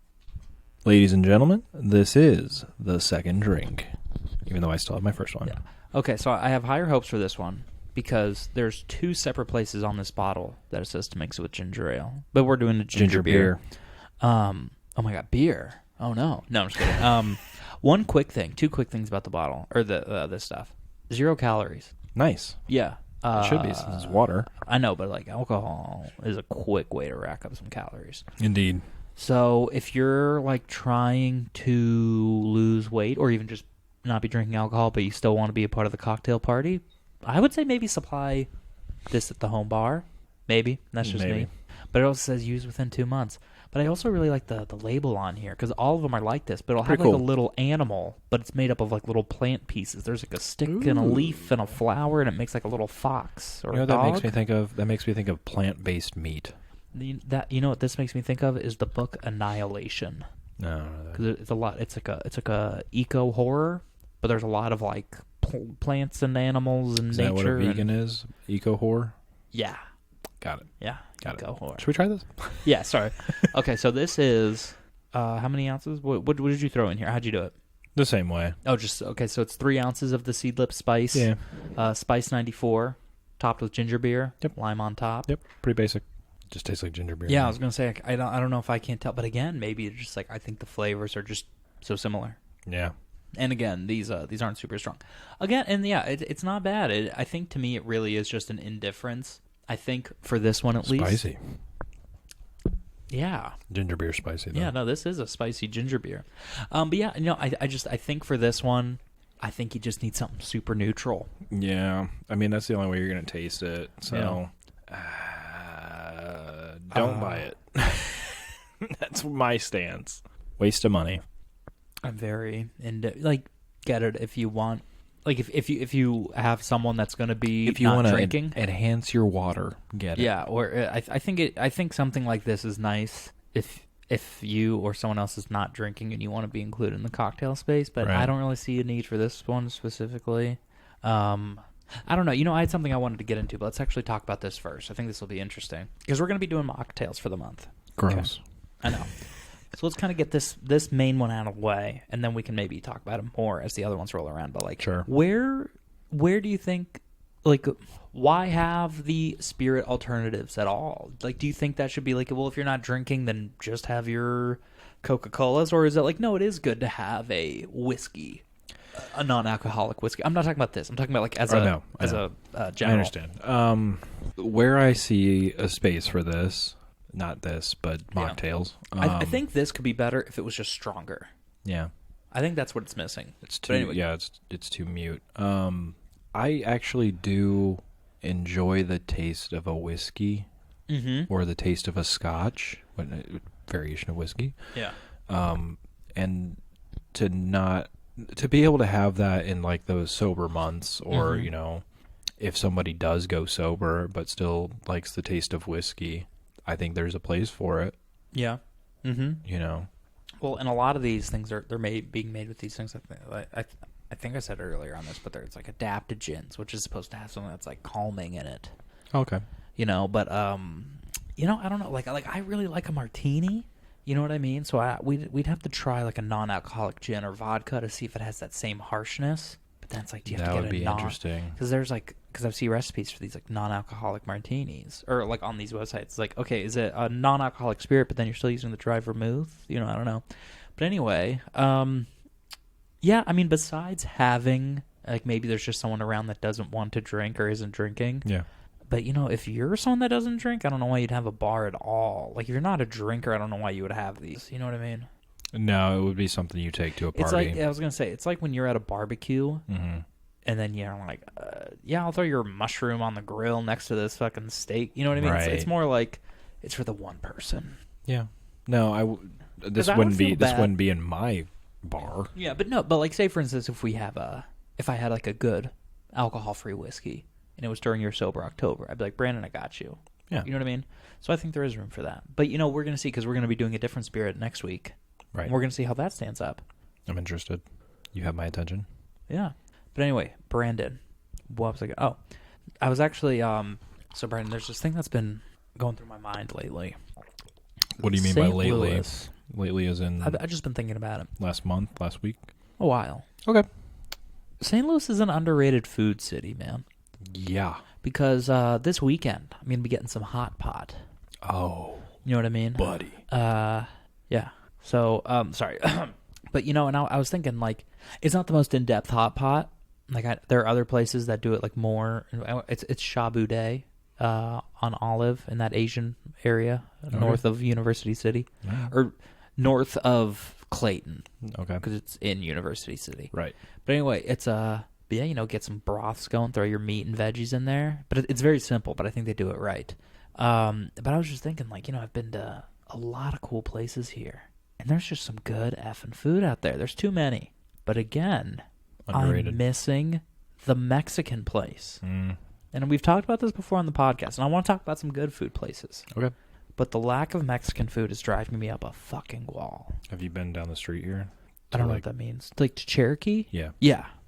Ladies and gentlemen, this is the second drink, even though I still have my first one. Yeah. Okay, so I have higher hopes for this one because there's 2 separate places on this bottle that it says to mix it with ginger ale, but we're doing a ginger beer. Oh my God, beer. Oh no, I'm just kidding. 2 quick things about the bottle or this stuff. 0 calories. Nice. Yeah. It should be since it's water. I know, but like alcohol is a quick way to rack up some calories. Indeed. So if you're like trying to lose weight or even just not be drinking alcohol, but you still want to be a part of the cocktail party, I would say maybe supply this at the home bar. Maybe. That's just me. But it also says use within 2 months. But I also really like the label on here because all of them are like this. But it'll have Pretty like a cool. little animal, but it's made up of like little plant pieces. There's like a stick and a leaf and a flower, and it makes like a little fox or You know a what that dog. makes me think of? That makes me think of plant-based meat. You know what this makes me think of is the book Annihilation. No. Because it's a lot. It's like a eco horror, but there's a lot of like plants and animals and Is nature. that what a vegan is? Eco horror? Yeah, Got it. yeah. Got eco it. horror. Should we try this? Yeah, sorry. Okay, so this is how many ounces? What did you throw in here? How'd you do it? The same way. Oh, just okay. So it's 3 ounces of the Seedlip Spice. Yeah. Spice 94, topped with ginger beer. Yep. Lime on top. Yep. Pretty basic. Just tastes like ginger beer. Yeah, I was gonna say I don't know if I can't tell, but again, maybe it's just like I think the flavors are just so similar. Yeah. And again, these aren't super strong. Again, and yeah, it's not bad. I think to me it really is just an indifference. I think for this one at least. Spicy. Yeah. Ginger beer spicy, though. Yeah, no, this is a spicy ginger beer. But yeah, I think for this one, I think you just need something super neutral. Yeah. I mean, that's the only way you're going to taste it. So, don't buy it. That's my stance. Waste of money. I'm very into get it if you want. Like if you have someone that's going to be If you not want to drinking, enhance your water, get it. yeah. Or I think something like this is nice if you or someone else is not drinking and you want to be included in the cocktail space. But Right. I don't really see a need for this one specifically. I don't know. I had something I wanted to get into, but let's actually talk about this first. I think this will be interesting because we're going to be doing mocktails for the month. Gross. I know. So let's kind of get this main one out of the way, and then we can maybe talk about it more as the other ones roll around. But like, Sure. where do you think, like, why have the spirit alternatives at all? Like, do you think that should be like, well, if you're not drinking, then just have your Coca-Colas, or is it like, no, it is good to have a whiskey, a non-alcoholic whiskey? I'm not talking about this. I'm talking about like as a general. I understand. Where I see a space for this, not this, but mocktails. I think this could be better if it was just stronger. Yeah. I think that's what it's missing. It's But too anyway. yeah, it's too mute. I actually do enjoy the taste of a whiskey or the taste of a scotch, variation of whiskey. Yeah. And to be able to have that in like those sober months, or if somebody does go sober but still likes the taste of whiskey, I think there's a place for it. Yeah. Well, and a lot of these things they're being made with these things. I think I said earlier on this, but it's like adaptogens, which is supposed to have something that's like calming in it. okay. But I don't know. Like I really like a martini. You know what I mean? So we'd have to try like a non-alcoholic gin or vodka to see if it has that same harshness. But then it's like, do you have That to would get be a interesting. because I've seen recipes for these like non-alcoholic martinis, or like on these websites. It's like, okay, is it a non-alcoholic spirit, but then you're still using the dry vermouth? I don't know. But anyway, yeah, I mean, besides having like maybe there's just someone around that doesn't want to drink or isn't drinking. Yeah. But if you're someone that doesn't drink, I don't know why you'd have a bar at all. Like if you're not a drinker, I don't know why you would have these. You know what I mean? No, it would be something you take to a party. It's like I was gonna say, it's like when you're at a barbecue, and then you're like, yeah, I'll throw your mushroom on the grill next to this fucking steak. You know what I mean? Right. It's more like it's for the one person. Yeah. No, this I would wouldn't be feel this bad. wouldn't be in my bar. Yeah, but like say for instance, if I had like a good alcohol-free whiskey and it was during your sober October, I'd be like, Brandon, I got you. Yeah. You know what I mean? So I think there is room for that. But we're gonna see because we're gonna be doing a different spirit next week. Right. And we're gonna see how that stands up. I'm interested. You have my attention. Yeah. But anyway, Brandon, what was I? Oh, I was actually so Brandon, there's this thing that's been going through my mind lately. What do you mean by St. lately? Louis. Lately as in I've just been thinking about it last month, last week? a while. Okay. St. Louis is an underrated food city, man. Yeah. Because this weekend I'm gonna be getting some hot pot. Oh, You know what I mean? buddy. Yeah. So sorry, but and I was thinking like it's not the most in-depth hot pot. Like there are other places that do it like more. It's Shabu Day on Olive in that Asian area north of University City, or north of Clayton. Okay. Because it's in University City. Right. But anyway, it's get some broths going, throw your meat and veggies in there. But it's very simple, but I think they do it right. But I was just thinking, like, I've been to a lot of cool places here. And there's just some good effing food out there. There's too many. But again, Underrated. I'm missing the Mexican place. Mm. And we've talked about this before on the podcast, and I want to talk about some good food places. Okay. But the lack of Mexican food is driving me up a fucking wall. Have you been down the street here? I don't know what that means. Like to Cherokee? Yeah.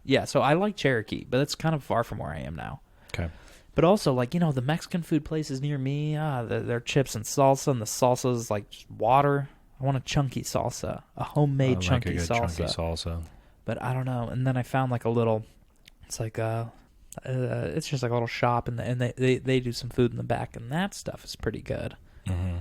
Yeah, so I like Cherokee, but it's kind of far from where I am now. Okay. But also, like, you know, the Mexican food places near me, they're chips and salsa, and the salsa is like just water. I want a chunky salsa, a homemade chunky a good salsa. chunky salsa. But I don't know. And then I found like a little, it's like it's just like a little shop, and they do some food in the back, and that stuff is pretty good. Mm-hmm.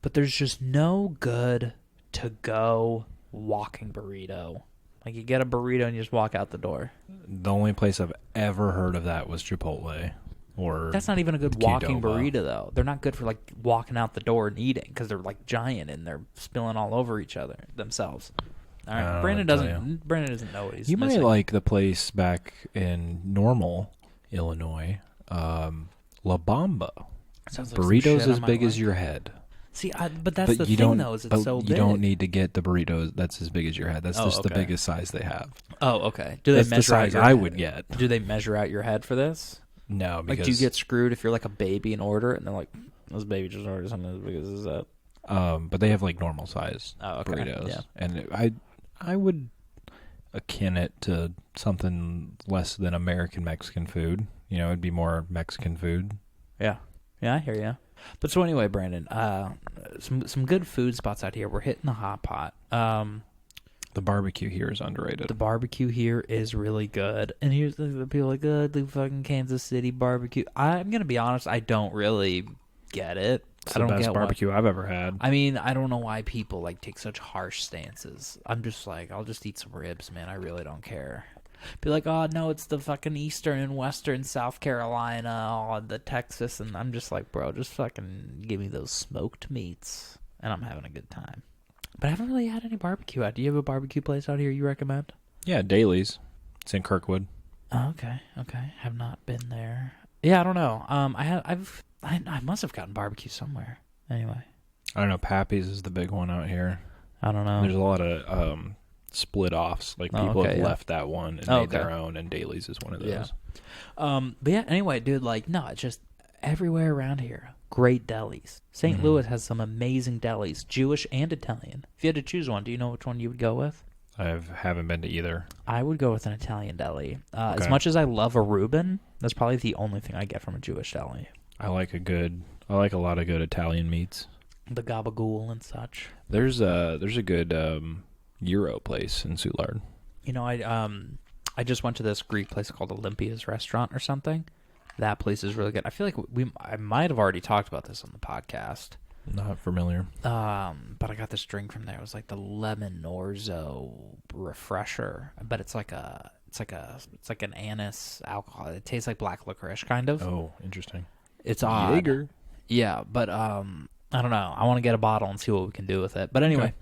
But there's just no good to-go walking burrito. Like, you get a burrito and you just walk out the door. The only place I've ever heard of that was Chipotle. Or that's not even a good walking Qdoba. burrito, though. They're not good for, like, walking out the door and eating because they're, like, giant and they're spilling all over each other themselves. All right, Brandon doesn't know what he's You missing. might like the place back in Normal, Illinois, La Bamba. Sounds like some Burritos shit I as might big as like. your head. See, but that's the thing, though, is it's so big. You don't need to get the burritos that's as big as your head. That's just the biggest size they have. Oh, okay. Do they That's the measure out size your I head? would get. Do they measure out your head for this? No, because Like, do you get screwed if you're like a baby and order it, and they're like, this baby just ordered something as big as that? but they have like normal size burritos, Yeah. and I would akin it to something less than American Mexican food. You know, it'd be more Mexican food. Yeah, I hear you. But so anyway, Brandon, some good food spots out here. We're hitting the hot pot. The barbecue here is underrated. The barbecue here is really good. And here's the people like, the fucking Kansas City barbecue. I'm gonna be honest, I don't really get it. It's I don't the best get barbecue I've ever had. I mean, I don't know why people like take such harsh stances. I'm just like, I'll just eat some ribs, man. I really don't care. Be like, oh no, it's the fucking Eastern and Western South Carolina, oh, the Texas, and I'm just like, bro, just fucking give me those smoked meats, and I'm having a good time. But I haven't really had any barbecue out. Do you have a barbecue place out here you recommend? Yeah, Daly's. It's in Kirkwood. Oh, okay. Have not been there. Yeah, I don't know. I must have gotten barbecue somewhere. Anyway, I don't know. Pappy's is the big one out here. I don't know. There's a lot of split offs. Like people have left that one and made their own, and Daly's is one of those. Yeah. But yeah. Anyway, dude, like, no, it's just everywhere around here. Great delis. St. Louis has some amazing delis, Jewish and Italian. If you had to choose one, do you know which one you would go with? I haven't been to either. I would go with an Italian deli. As much as I love a Reuben, that's probably the only thing I get from a Jewish deli. I like a lot of good Italian meats. The gabagool and such. There's a good Euro place in Soulard. You know, I just went to this Greek place called Olympia's Restaurant or something. That place is really good. I feel like I might have already talked about this on the podcast. Not familiar. But I got this drink from there. It was like the lemon orzo refresher, but it's like an anise alcohol. It tastes like black licorice, kind of. Oh, interesting. It's odd. Jaeger. Yeah, but I don't know. I want to get a bottle and see what we can do with it. But anyway. Okay.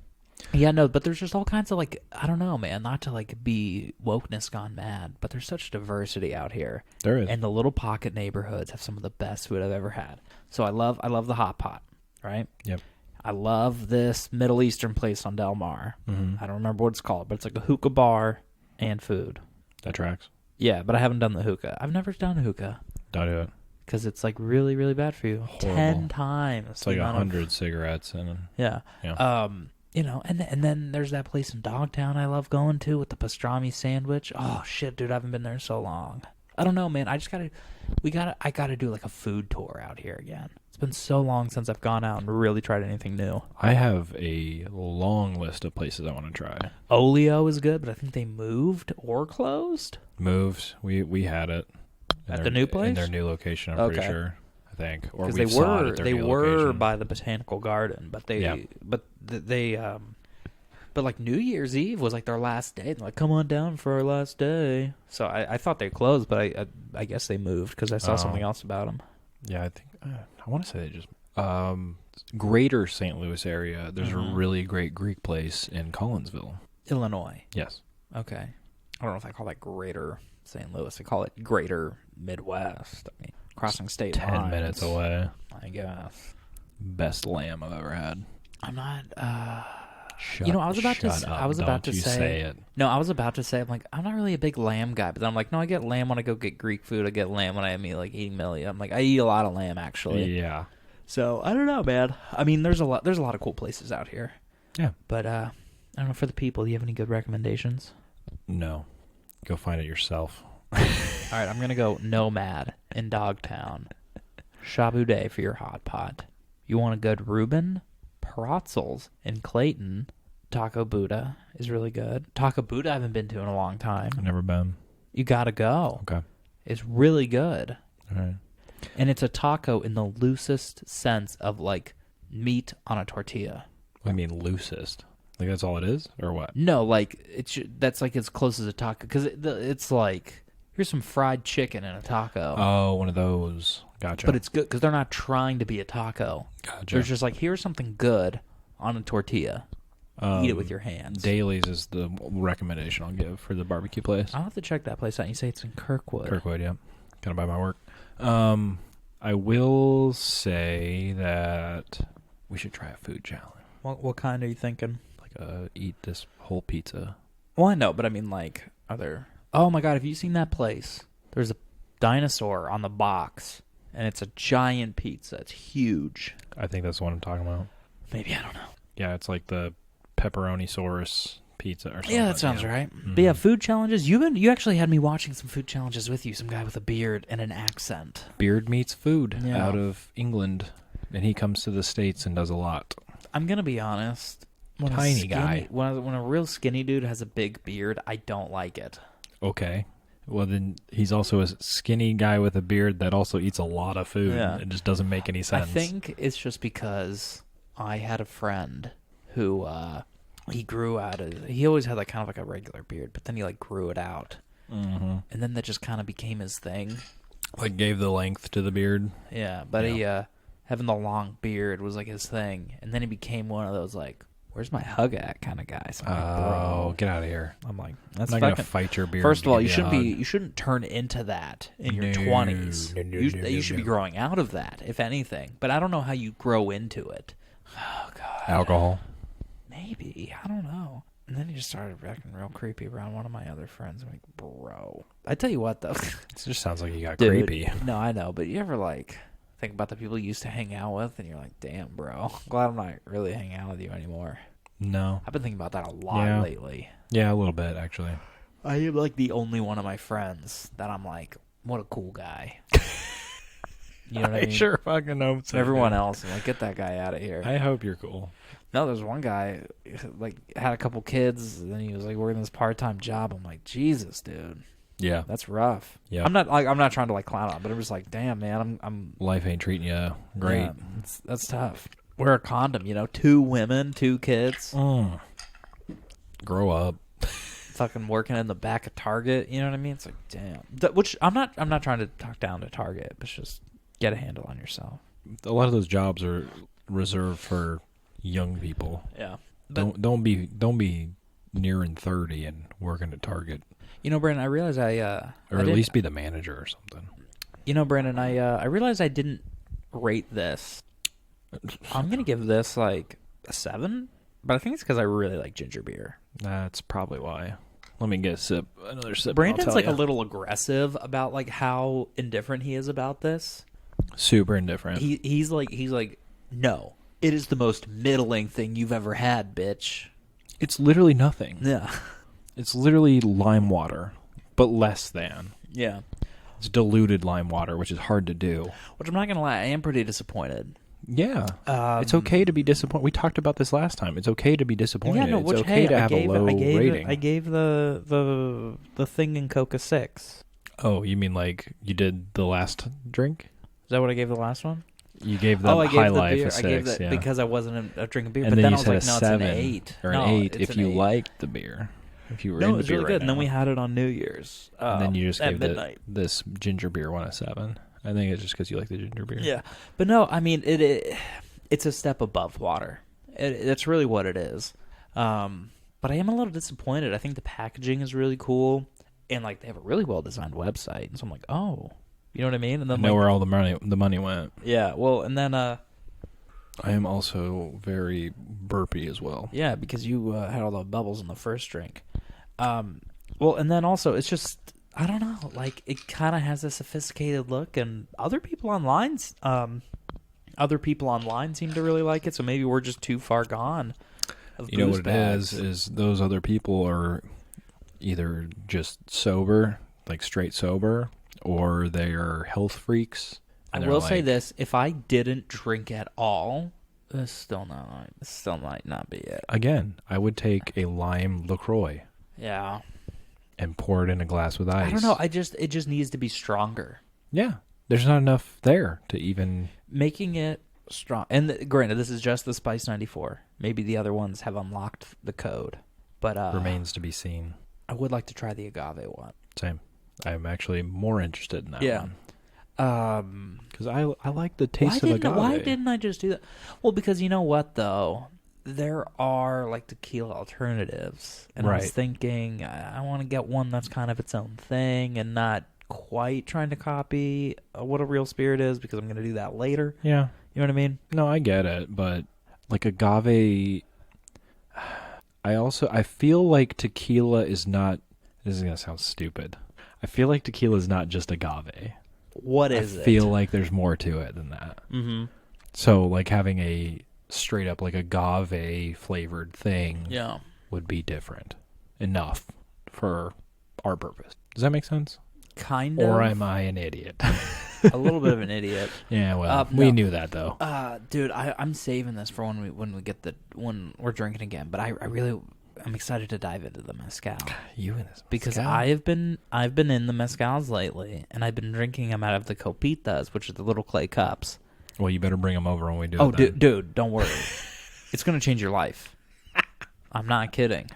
Yeah, no, but there's just all kinds of, like, I don't know, man, not to, like, be wokeness gone mad, but there's such diversity out here. There is. And the little pocket neighborhoods have some of the best food I've ever had. So I love the hot pot, right? Yep. I love this Middle Eastern place on Del Mar. Mm-hmm. I don't remember what it's called, but it's like a hookah bar and food. That tracks. Yeah, but I haven't done the hookah. I've never done hookah. Don't do it. Because it's, like, really, really bad for you. Horrible. 10 times. It's like 100 cigarettes in it. Yeah. You know, and then there's that place in Dogtown I love going to with the pastrami sandwich. Oh shit, dude, I haven't been there in so long. I don't know, man. I gotta do like a food tour out here again. It's been so long since I've gone out and really tried anything new. I have a long list of places I want to try. Olio is good, but I think they moved or closed. Moved. We had it at the new place in their new location. I'm pretty sure. I think, or we saw it at their new location. By the botanical garden, but but like New Year's Eve was like their last day. They're like, come on down for our last day. So I thought they closed, but I guess they moved because I saw something else about them. Yeah, I think I want to say they just greater St. Louis area. There's a really great Greek place in Collinsville, Illinois. Yes. Okay. I don't know if I call that greater St. Louis. I call it greater Midwest. I mean, crossing state 10 lines. 10 minutes away. I guess. Best lamb I've ever had. I'm not. Shut, You know, I was about to. shut up. I was about to Don't you say it. No, I was about to say. I'm like, I'm not really a big lamb guy, but then I'm like, no, I get lamb when I go get Greek food. I get lamb when I eat like eating meal. I'm like, I eat a lot of lamb actually. Yeah. So I don't know, man. I mean, there's a lot of cool places out here. Yeah. But I don't know, for the people, do you have any good recommendations? No. Go find it yourself. All right, I'm gonna go Nomad in Dogtown. Shabu Day for your hot pot. You want a good Reuben? Pretzels in Clayton. Taco Buddha is really good. Taco Buddha I haven't been to in a long time. I've never been. You gotta go. Okay. It's really good. All right. And it's a taco in the loosest sense of like meat on a tortilla. I mean, loosest. Like that's all it is, or what? No, like that's like as close as a taco because it's like here's some fried chicken in a taco. Oh, one of those. Gotcha. But it's good because they're not trying to be a taco. Gotcha. They're just like, here's something good on a tortilla. Eat it with your hands. Daly's is the recommendation I'll give for the barbecue place. I'll have to check that place out. You say it's in Kirkwood. Kirkwood, yeah. Kind of by my work. I will say that we should try a food challenge. What kind are you thinking? Like eat this whole pizza. Well, I know, but I mean, like, are there... Oh, my God, have you seen that place? There's a dinosaur on the box, and it's a giant pizza. It's huge. I think that's the one I'm talking about. Maybe, I don't know. Yeah, it's like the pepperoni-saurus pizza or something. Yeah, that sounds right. Mm-hmm. But yeah, food challenges. You actually had me watching some food challenges with you. Some guy with a beard and an accent. Beard meets food Yeah. out of England, and he comes to the States and does a lot. I'm going to be honest. When Tiny guy. When a real skinny dude has a big beard, I don't like it. Okay. Well, then he's also a skinny guy with a beard that also eats a lot of food. Yeah. It just doesn't make any sense. I think it's just because I had a friend who he grew out of... He always had like kind of like a regular beard, but then he like grew it out. Mm-hmm. And then that just kind of became his thing. Like gave the length to the beard. Yeah, but he having the long beard was like his thing. And then he became one of those like, where's my hug at kind of guy. So I'm like, bro, get out of here. I'm like, that's I'm not going to fight your beard. First of all, you shouldn't shouldn't turn into that in your 20s. You should be growing out of that, if anything. But I don't know how you grow into it. Oh God. Alcohol. Maybe, I don't know. And then he just started acting real creepy around one of my other friends. I'm like, bro. I tell you what, though. It just sounds like you got Dude, creepy. No, I know. But you ever, like, think about the people you used to hang out with, and you're like, damn, bro. I'm glad I'm not really hanging out with you anymore. No. I've been thinking about that a lot lately. Yeah, a little bit, actually. I am, like, the only one of my friends that I'm like, what a cool guy. You know what I mean? Sure fucking hope so. Everyone else, I'm like, get that guy out of here. I hope you're cool. No, there's one guy, like, had a couple kids, and then he was, like, working this part-time job. I'm like, Jesus, dude. Yeah. That's rough. Yeah. I'm not trying to, like, clown on, but I'm just like, damn, man, I'm Life ain't treating you great. yeah, that's tough. Wear a condom, 2 women, 2 kids. Grow up. Fucking working in the back of Target, you know what I mean? It's like, damn. Which I'm not trying to talk down to Target, but it's just get a handle on yourself. A lot of those jobs are reserved for young people. Yeah. Don't be nearing 30 and working at Target. Brandon, I realized or at least be the manager or something. Brandon, I realized I didn't rate this. I'm gonna give this like a 7, but I think it's because I really like ginger beer. That's probably why. Let me get another sip. Brandon's like a little aggressive about like how indifferent he is about this. Super indifferent. He's like, no, it is the most middling thing you've ever had, bitch. It's literally nothing. Yeah. It's literally lime water, but less than. Yeah. It's diluted lime water, which is hard to do. Which I'm not gonna lie, I am pretty disappointed. Yeah. It's okay to be disappointed. We talked about this last time. It's okay to be disappointed. Yeah, no, it's okay to have a low rating. I gave the thing in Coca 6. Oh, you mean like you did the last drink? Is that what I gave the last one? You gave the High Life a 6. I gave that because I wasn't drinking beer. And but then I you was said like, a no, 7 it's an 8. or an 8 if you liked the beer. If you were no, into it was beer really right good. And then now. we had it on New Year's. And then you just at gave midnight. this ginger beer one a 7. I think it's just because you like the ginger beer. Yeah, but no, I mean it's a step above water. That's really what it is. But I am a little disappointed. I think the packaging is really cool, and like they have a really well designed website. And so I'm like, oh, you know what I mean? And then know where all the money went. Yeah, well, and then I am also very burpy as well. Yeah, because you had all the bubbles in the first drink. Well, and then also, it's just, I don't know, like, it kind of has a sophisticated look, and other people online seem to really like it, so maybe we're just too far gone. You know what it is those other people are either just sober, like straight sober, or they are health freaks. I will say this: if I didn't drink at all, this still might not be it. Again, I would take a lime LaCroix. Yeah. And pour it in a glass with ice. I don't know. It just needs to be stronger. Yeah, there's not enough there to even making it strong. And granted, this is just the Spice 94. Maybe the other ones have unlocked the code, but remains to be seen. I would like to try the agave one. Same. I'm actually more interested in that one. Because I like the taste of agave. Why didn't I just do that? Well, because you know what though, there are like tequila alternatives, and I was thinking I want to get one that's kind of its own thing and not quite trying to copy what a real spirit is, because I'm going to do that later. Yeah, you know what I mean? No, I get it, but like agave, I feel like tequila is not. This is going to sound stupid. I feel like tequila is not just agave. What is it? I feel like there's more to it than that. Mm-hmm. So like having a straight up like agave flavored thing would be different enough for our purpose. Does that make sense? Kind of. Or am I an idiot? A little bit of an idiot. Yeah, well, we knew that though. Dude, I'm saving this for when we're drinking again. But I'm excited to dive into the mezcal. You and this because mezcal. I've been in the mezcals lately, and I've been drinking them out of the copitas, which are the little clay cups. Well, you better bring them over when we do it. Oh, dude, don't worry. It's going to change your life. I'm not kidding.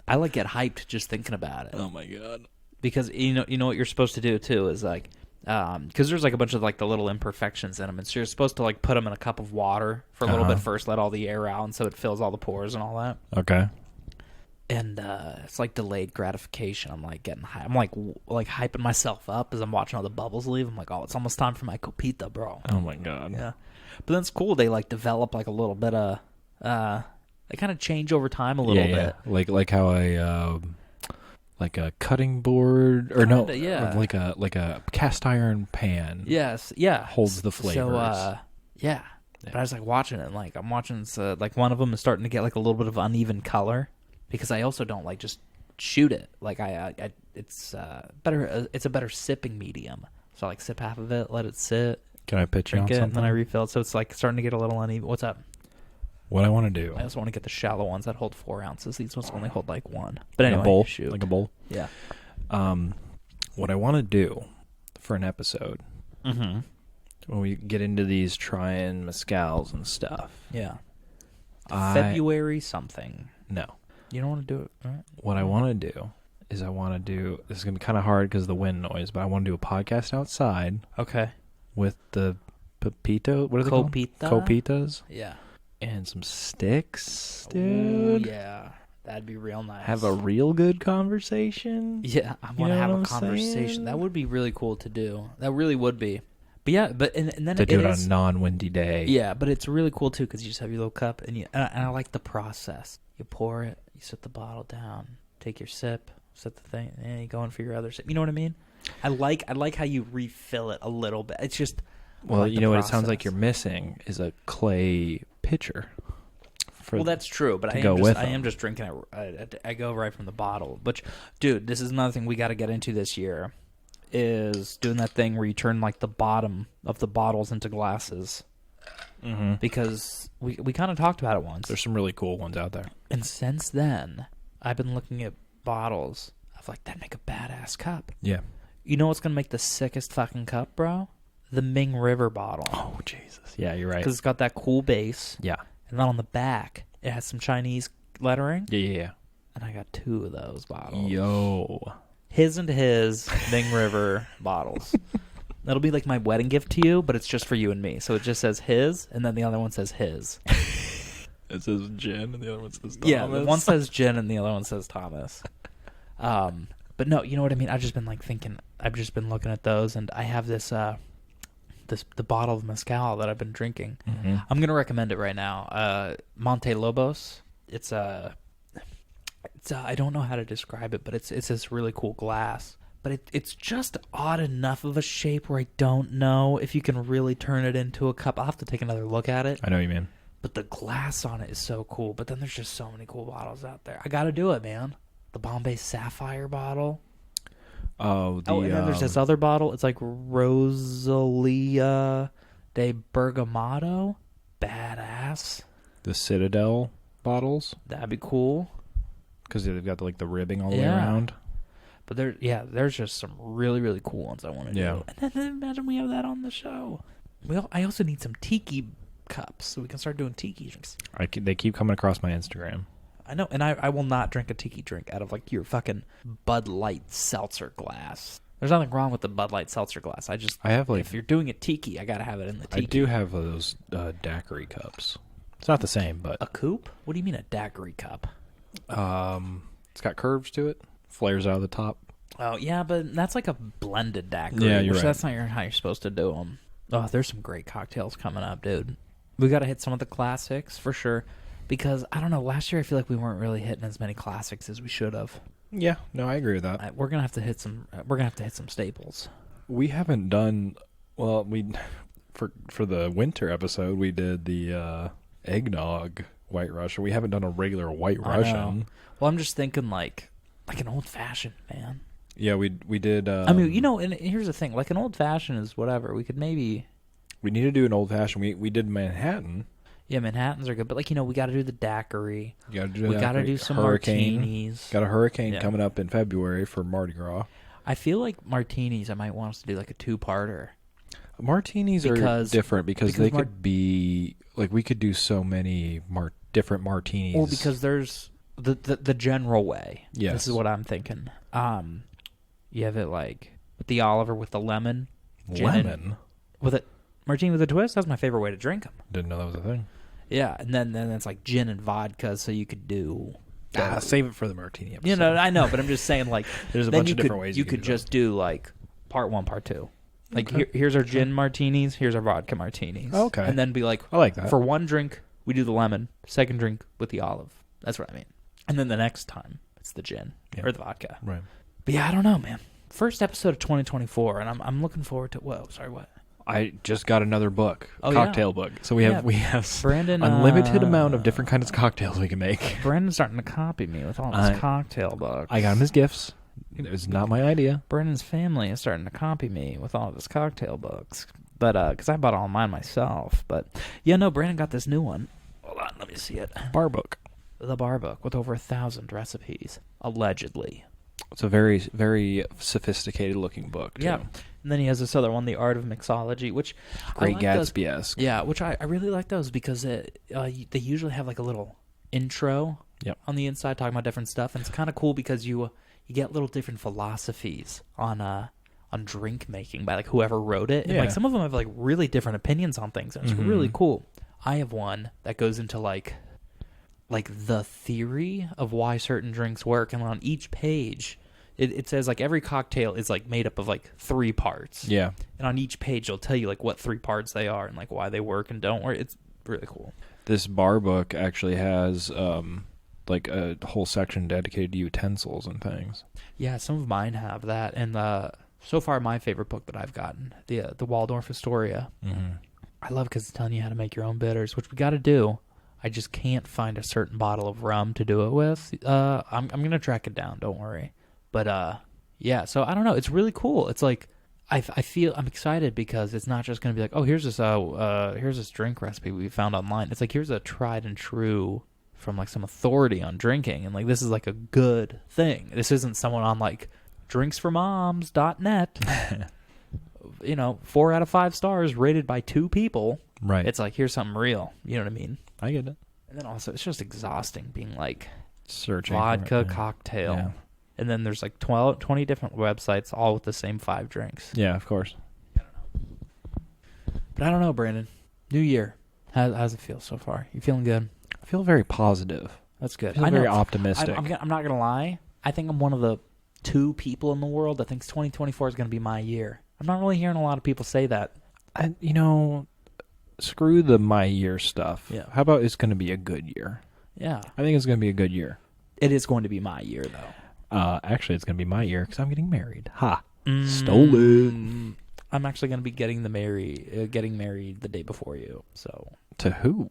I like get hyped just thinking about it. Oh my god! Because you know what you're supposed to do too is like, because there's like a bunch of like the little imperfections in them, and so you're supposed to like put them in a cup of water for a little bit first, let all the air out, and so it fills all the pores and all that. Okay. And it's like delayed gratification. I'm like getting high. I'm like hyping myself up as I'm watching all the bubbles leave. I'm like, oh, it's almost time for my copita, bro. Oh my god. Yeah. But then it's cool. They like develop like a little bit of they kind of change over time a little bit. Like how like a cutting board or like a cast iron pan. Yes. Yeah. Holds the flavors. So yeah. But I was like watching it, and like I'm watching like one of them is starting to get like a little bit of uneven color. Because I also don't like just shoot it. Like it's better. It's a better sipping medium. So I like sip half of it, let it sit. Can I pitch you on drink it, something? and then I refill it. So it's like starting to get a little uneven. What's up? What I want to do. I also want to get the shallow ones that hold 4 ounces. These ones only hold like 1. But anyway, a bowl, shoot. like a bowl. Yeah. What I want to do for an episode when we get into these trying mezcals and stuff. Yeah. February something. No. You don't want to do it, right? What I want to do is this is going to be kind of hard because of the wind noise, but I want to do a podcast outside. Okay. With the pepito, what are they called? Copitas? Yeah. And some sticks, dude. Ooh, yeah. That'd be real nice. Have a real good conversation. Yeah, I want to have a conversation. Saying? That would be really cool to do. That really would be. But yeah, and then to do it on a non-windy day. Yeah, but it's really cool too because you just have your little cup and I like the process. You pour it, you set the bottle down, take your sip, set the thing, and you go in for your other sip. You know what I mean? I like how you refill it a little bit. It's just well, you know what it sounds like you're missing is a clay pitcher. Well, that's true, but I am just drinking it. I go right from the bottle. But dude, this is another thing we got to get into this year. Is doing that thing where you turn like the bottom of the bottles into glasses. Mm-hmm. Because we kind of talked about it once. There's some really cool ones out there. And since then, I've been looking at bottles of like, that'd make a badass cup. Yeah. You know what's going to make the sickest fucking cup, bro? The Ming River bottle. Oh, Jesus. Yeah, you're right. Because it's got that cool base. Yeah. And then on the back, it has some Chinese lettering. Yeah. And I got 2 of those bottles. Yo. His and his Ming River bottles. That'll be like my wedding gift to you, but it's just for you and me. So it just says his, and then the other one says his. It says Jen, and the other one says Thomas. Yeah, one says Jen, and the other one says Thomas. But no, you know what I mean? I've just been like thinking. I've just been looking at those, and I have this the bottle of mezcal that I've been drinking. Mm-hmm. I'm gonna recommend it right now. Monte Lobos. It's I don't know how to describe it, but it's this really cool glass. But it's just odd enough of a shape where I don't know if you can really turn it into a cup. I'll have to take another look at it. I know what you mean. But the glass on it is so cool. But then there's just so many cool bottles out there. I got to do it, man. The Bombay Sapphire bottle. And then there's this other bottle. It's like Rosalia de Bergamoto. Badass. the Citadel bottles That'd be cool. because they've got like the ribbing all the way around. But there's just some really, really cool ones I want to do. And then imagine we have that on the show. I also need some tiki cups so we can start doing tiki drinks. They keep coming across my Instagram. I know, and I will not drink a tiki drink out of like your fucking Bud Light seltzer glass. There's nothing wrong with the Bud Light seltzer glass. I have like, if you're doing a tiki, I gotta have it in the tiki. I do have those daiquiri cups. It's not the same, but a coupe? What do you mean a daiquiri cup? It's got curves to it, flares out of the top. Oh yeah, but that's like a blended daiquiri. Yeah, you're right. That's not how you're supposed to do them. Oh, there's some great cocktails coming up, dude. We got to hit some of the classics for sure. Because, I don't know, last year I feel like we weren't really hitting as many classics as we should have. Yeah, no, I agree with that. We're gonna have to hit some. We're gonna have to hit some staples. We haven't done well. For the winter episode, we did the eggnog White Russian. We haven't done a regular White Russian. Well, I'm just thinking like an old fashioned, man. Yeah, we did. I mean, and here's the thing: like an old fashioned is whatever. We could maybe. We need to do an old fashioned. We did Manhattan. Yeah, Manhattans are good, but we got to do the daiquiri. You gotta do we got to do some martinis. Got a hurricane coming up in February for Mardi Gras. I feel like martinis. I might want us to do like a two-parter. Martinis are different because they could be like we could do so many different martinis. Well, because there's the general way. Yes, this is what I'm thinking. You have it like with the Oliver with the lemon. With it martini with a twist. That's my favorite way to drink them. Didn't know that was a thing. Yeah, and then it's like gin and vodka, so you could do. Save it for the martini episode. I know, but I'm just saying like there's a bunch of different ways you could just do like part 1, part 2. Like here's our gin martinis, here's our vodka martinis. Okay, and then be like, I like that. For one drink we do the lemon, second drink with the olive. That's what I mean. And then the next time it's the gin or the vodka. Right. But yeah, I don't know, man. First episode of 2024, and I'm looking forward to. Whoa, sorry, what? I just got another book, cocktail book. So we have Brandon, unlimited amount of different kinds of cocktails we can make. Brandon's starting to copy me with all his cocktail books. I got him as gifts. It was not my idea. Brandon's family is starting to copy me with all of his cocktail books. But because I bought all mine myself. But yeah, no, Brandon got this new one. Hold on, let me see it. Bar book. The bar book with over 1,000 recipes, allegedly. It's a very, very sophisticated looking book, too. Yeah. And then he has this other one, The Art of Mixology, which Great Gatsby-esque. Yeah, which I really like those because they usually have like a little intro on the inside talking about different stuff, and it's kind of cool because you get little different philosophies on drink making by like whoever wrote it. And like some of them have like really different opinions on things, and it's really cool. I have one that goes into like the theory of why certain drinks work, and on each page it says like every cocktail is like made up of like 3 parts. Yeah. And on each page it'll tell you like what 3 parts they are and like why they work and don't work. It's really cool. This bar book actually has like a whole section dedicated to utensils and things. Yeah, some of mine have that, and so far my favorite book that I've gotten, the Waldorf Astoria. Mm-hmm. I love because it's telling you how to make your own bitters, which we got to do. I just can't find a certain bottle of rum to do it with. I'm gonna track it down. Don't worry. But yeah. So I don't know. It's really cool. It's like I feel I'm excited because it's not just gonna be like, oh, here's this drink recipe we found online. It's like here's a tried and true from like some authority on drinking, and like this is like a good thing. This isn't someone on like drinksformoms.net. 4 out of 5 stars rated by 2 people. Right. It's like here's something real. You know what I mean? I get it. And then also it's just exhausting being like searching vodka cocktail. Yeah. And then there's like 20 different websites all with the same 5 drinks. Yeah, of course. I don't know. But I don't know, Brandon. New year. How's it feel so far? You feeling good? I feel very positive. That's good. I feel very optimistic. I'm not going to lie. I think I'm one of the 2 people in the world that thinks 2024 is going to be my year. I'm not really hearing a lot of people say that. Screw the my year stuff. Yeah. How about it's going to be a good year? Yeah. I think it's going to be a good year. It is going to be my year, though. Actually, it's going to be my year because I'm getting married. Ha! Stole it. I'm actually going to be getting married the day before you. So To who?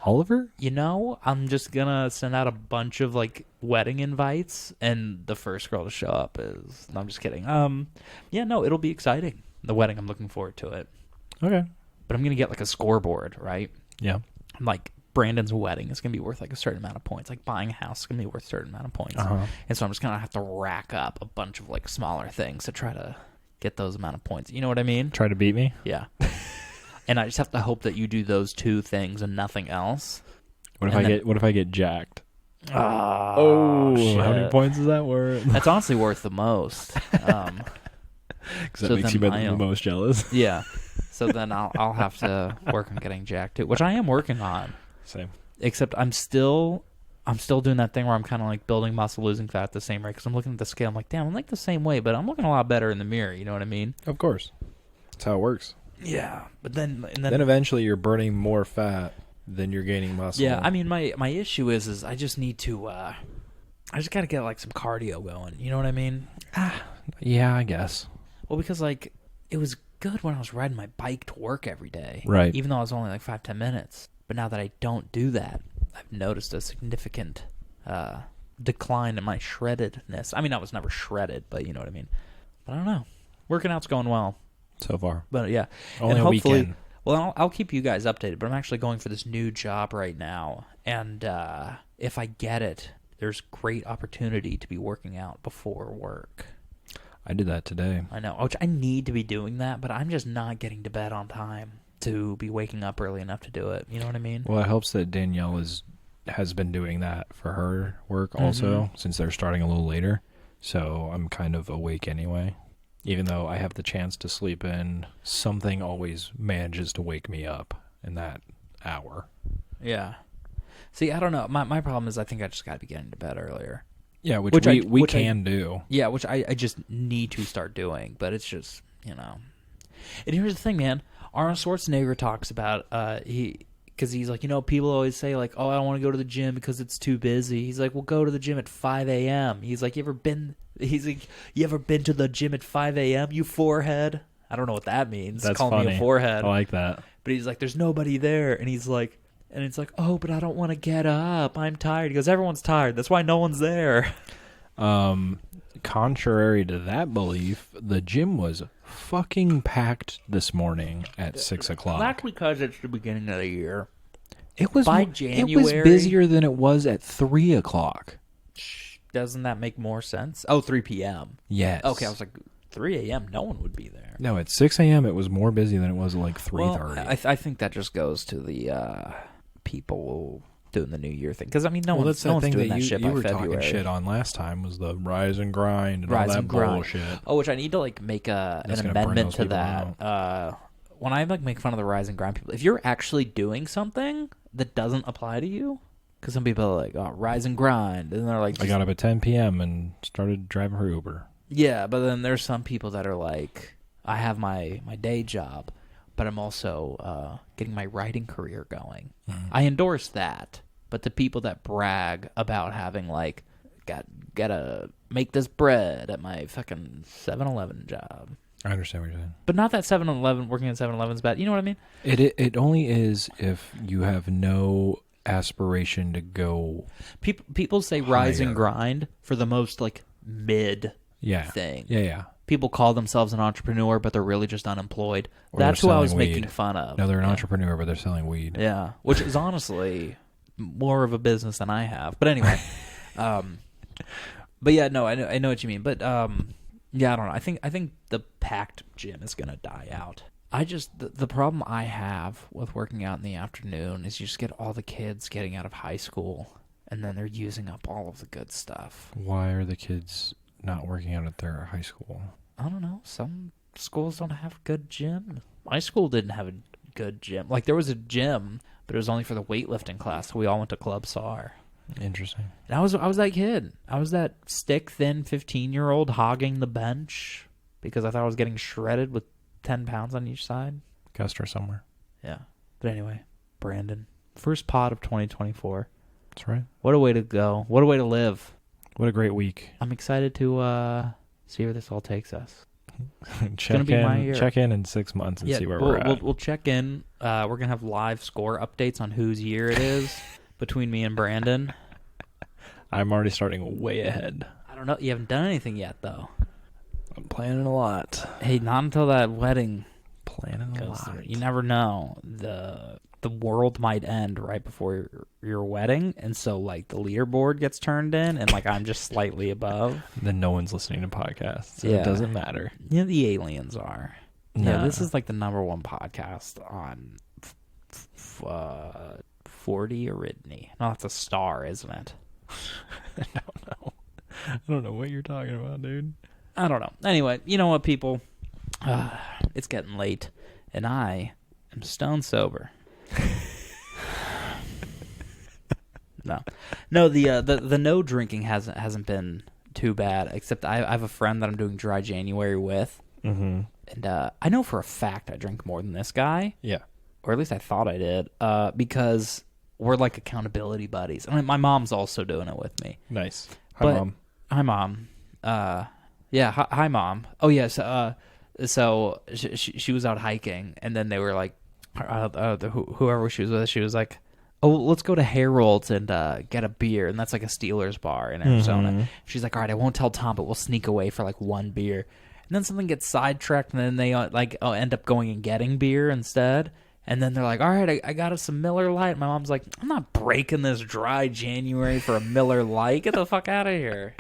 Oliver? I'm just going to send out a bunch of, wedding invites, and the first girl to show up is... No, I'm just kidding. It'll be exciting. The wedding, I'm looking forward to it. Okay. But I'm going to get, a scoreboard, right? Yeah. Brandon's wedding is going to be worth, a certain amount of points. Buying a house is going to be worth a certain amount of points. Uh-huh. And so I'm just going to have to rack up a bunch of, smaller things to try to get those amount of points. You know what I mean? Try to beat me? Yeah. And I just have to hope that you do those two things and nothing else. What if I get jacked? Shit. How many points is that worth? That's honestly worth the most. Because that makes you the most jealous. Yeah. So then I'll have to work on getting jacked too, which I am working on. Same. Except I'm still doing that thing where I'm kind of building muscle, losing fat at the same rate. Because I'm looking at the scale, I'm like, damn, I'm the same way, but I'm looking a lot better in the mirror. You know what I mean? Of course. That's how it works. Yeah, but then eventually you're burning more fat than you're gaining muscle. Yeah, I mean my issue is I just need to I just got to get some cardio going. You know what I mean? Yeah, I guess. Well, because it was good when I was riding my bike to work every day. Right. Even though I was only 5-10 minutes. But now that I don't do that, I've noticed a significant decline in my shreddedness. I mean, I was never shredded, but you know what I mean. But I don't know. Working out's going well. So far. But yeah. Only and a hopefully, weekend. Well, I'll keep you guys updated, but I'm actually going for this new job right now. And if I get it, there's great opportunity to be working out before work. I did that today. I know. Which I need to be doing that, but I'm just not getting to bed on time to be waking up early enough to do it. You know what I mean? Well, it helps that Danielle has been doing that for her work also, since they're starting a little later. So I'm kind of awake anyway. Even though I have the chance to sleep in, something always manages to wake me up in that hour. Yeah. See, I don't know. My problem is I think I just got to be getting to bed earlier. Yeah, which we can do. Yeah, which I just need to start doing. But it's just, And here's the thing, man. Arnold Schwarzenegger talks about, because he's like, people always say, oh, I don't want to go to the gym because it's too busy. He's like, well, go to the gym at 5 a.m. He's like, you ever been to the gym at 5 a.m., you forehead? I don't know what that means. That's Call funny. me a forehead. I like that. But he's like, there's nobody there. And he's like, oh, but I don't want to get up. I'm tired. He goes, everyone's tired. That's why no one's there. Contrary to that belief, the gym was fucking packed this morning at 6 o'clock. That's because it's the beginning of the year. It was by January. It was busier than it was at 3 o'clock. Doesn't that make more sense? Oh, 3 p.m. Yes. Okay, I was like, 3 a.m., no one would be there. No, at 6 a.m. it was more busy than it was at 3:30. Well, I think that just goes to the people doing the New Year thing. Because, no one's doing that shit by February. You were talking shit on last time was the rise and grind and all that bullshit. Oh, which I need to, make an amendment to that. When I, make fun of the rise and grind people, if you're actually doing something that doesn't apply to you, because some people are like, oh, rise and grind. And they're like... I got up at 10 p.m. and started driving for Uber. Yeah, but then there's some people that are like, I have my day job, but I'm also getting my writing career going. Mm-hmm. I endorse that. But the people that brag about having, gotta make this bread at my fucking 7-Eleven job. I understand what you're saying. But not that 7-Eleven, working at 7-Eleven is bad. You know what I mean? It only is if you have no aspiration to go. People say higher. Rise and grind for the most mid thing. Yeah. People call themselves an entrepreneur, but they're really just unemployed. That's who I was making fun of. No, they're an entrepreneur, but they're selling weed. Yeah, which is honestly more of a business than I have. But anyway, but yeah, no, I know what you mean. But yeah, I don't know. I think the packed gym is gonna die out. The problem I have with working out in the afternoon is you just get all the kids getting out of high school, and then they're using up all of the good stuff. Why are the kids not working out at their high school? I don't know. Some schools don't have good gym. My school didn't have a good gym. There was a gym, but it was only for the weightlifting class. So we all went to Club SAR. Interesting. And I was that kid. I was that stick thin 15-year-old hogging the bench because I thought I was getting shredded with 10 pounds on each side. Augusta or somewhere. Yeah. But anyway, Brandon, first pod of 2024. That's right. What a way to go. What a way to live. What a great week. I'm excited to see where this all takes us. Check in 6 months and see where we're at. We'll check in. We're going to have live score updates on whose year it is between me and Brandon. I'm already starting way ahead. I don't know. You haven't done anything yet, though. I'm planning a lot. Hey, not until that wedding Planning a goes lot. through. You never know. The world might end right before your wedding, and so like the leaderboard gets turned in, and like I'm just slightly above. Then no one's listening to podcasts. So Yeah. It doesn't matter. Yeah, the aliens are. No. Yeah, this is like the #1 podcast on 40 Aridney. No, that's a star, isn't it? I don't know. I don't know what you're talking about, dude. I don't know. Anyway, you know what, people? It's getting late, and I am stone sober. No. The no drinking hasn't been too bad. Except I have a friend that I'm doing dry January with, Mm-hmm. and I know for a fact I drink more than this guy. Yeah. Or at least I thought I did. Because we're like accountability buddies. I mean, my mom's also doing it with me. Nice. Hi, Mom. Hi, Mom. Yeah. Hi, Mom. Oh, yes. So she was out hiking, and then they were like, whoever she was with, she was like, oh, let's go to Harold's and get a beer. And that's like a Steelers bar in Arizona. Mm-hmm. She's like, all right, I won't tell Tom, but we'll sneak away for like one beer. And then something gets sidetracked, and then they end up going and getting beer instead. And then they're like, all right, I got us some Miller Lite. My mom's like, I'm not breaking this dry January for a Miller Lite. Get the fuck out of here.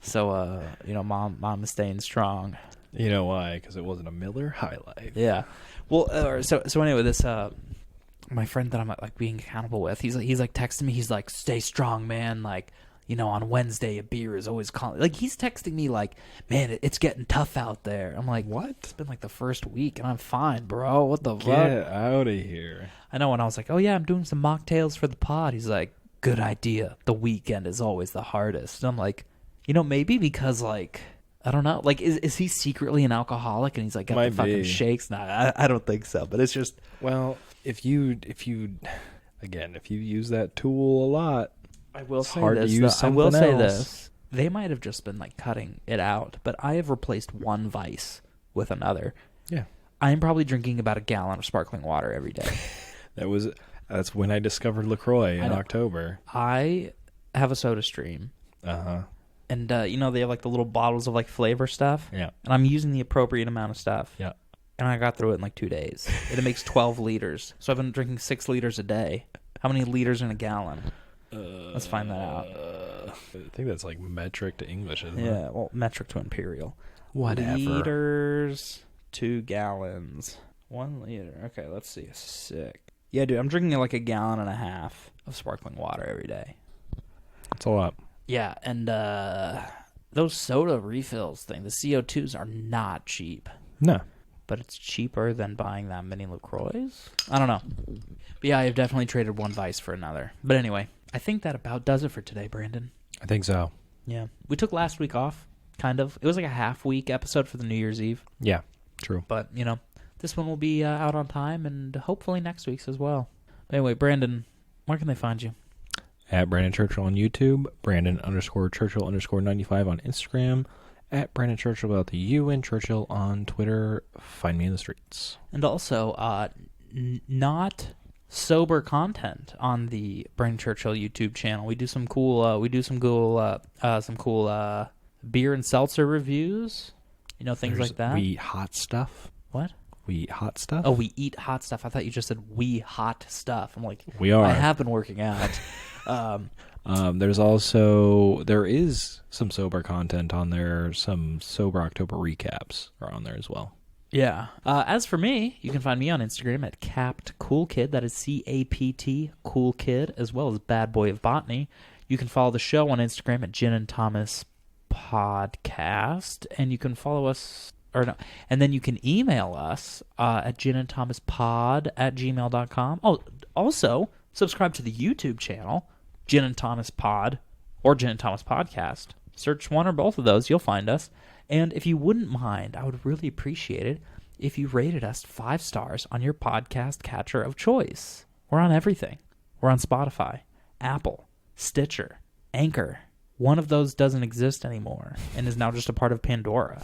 So, mom is staying strong. You know why? Because it wasn't a Miller High Life. Yeah. Well, so anyway, this my friend that I'm like being accountable with, he's like texting me. He's like, "Stay strong, man. Like, on Wednesday a beer is always calling." Like he's texting me like, "Man, it's getting tough out there." I'm like, "What? It's been like the first week, and I'm fine, bro. What the fuck?" Get out of here. I know. And I was like, "Oh yeah, I'm doing some mocktails for the pod." He's like, "Good idea. The weekend is always the hardest." And I'm like, maybe because like. I don't know. Like, is he secretly an alcoholic and he's like got the fucking shakes? Nah, I don't think so. But it's just if you use that tool a lot, I will say hard this. to use I will something say else. this. They might have just been like cutting it out, but I have replaced one vice with another. Yeah, I am probably drinking about a gallon of sparkling water every day. That's when I discovered LaCroix in October. I have a Soda Stream. Uh-huh. And, they have, like, the little bottles of, like, flavor stuff. Yeah. And I'm using the appropriate amount of stuff. Yeah. And I got through it in, like, 2 days. It makes 12 liters. So I've been drinking 6 liters a day. How many liters in a gallon? Let's find that out. I think that's, like, metric to English, isn't it? Yeah, well, metric to imperial. Whatever. Liters to gallons. 1 liter. Okay, let's see. Sick. Yeah, dude, I'm drinking, like, a gallon and a half of sparkling water every day. That's a lot. Yeah, and those soda refills thing, the CO2s are not cheap. No. But it's cheaper than buying that many LaCroix? I don't know. But yeah, I've definitely traded one vice for another. But anyway, I think that about does it for today, Brandon. I think so. Yeah. We took last week off, kind of. It was like a half-week episode for the New Year's Eve. Yeah, true. But, this one will be out on time, and hopefully next week's as well. But anyway, Brandon, where can they find you? At Brandon Churchill on YouTube, Brandon_Churchill_95 on Instagram, at Brandon Churchill without the U, and Churchill on Twitter. Find me in the streets. And also, not sober content on the Brandon Churchill YouTube channel. We do some cool, beer and seltzer reviews. Things like that. We eat hot stuff. What? We eat hot stuff. Oh, we eat hot stuff. I thought you just said we hot stuff. I'm like, we are. I have been working out. There is some sober content on there. Some sober October recaps are on there as well. Yeah. As for me, you can find me on Instagram at CaptCoolKid. That is CAPT Cool Kid, as well as Bad Boy of Botany. You can follow the show on Instagram at Gin and Thomas Podcast, and you can follow us. And then you can email us at ginandthomaspod@gmail.com. Oh, also, subscribe to the YouTube channel, Gin and Thomas Pod, or Gin and Thomas Podcast. Search one or both of those, you'll find us. And if you wouldn't mind, I would really appreciate it if you rated us 5 stars on your podcast catcher of choice. We're on everything. We're on Spotify, Apple, Stitcher, Anchor. One of those doesn't exist anymore and is now just a part of Pandora.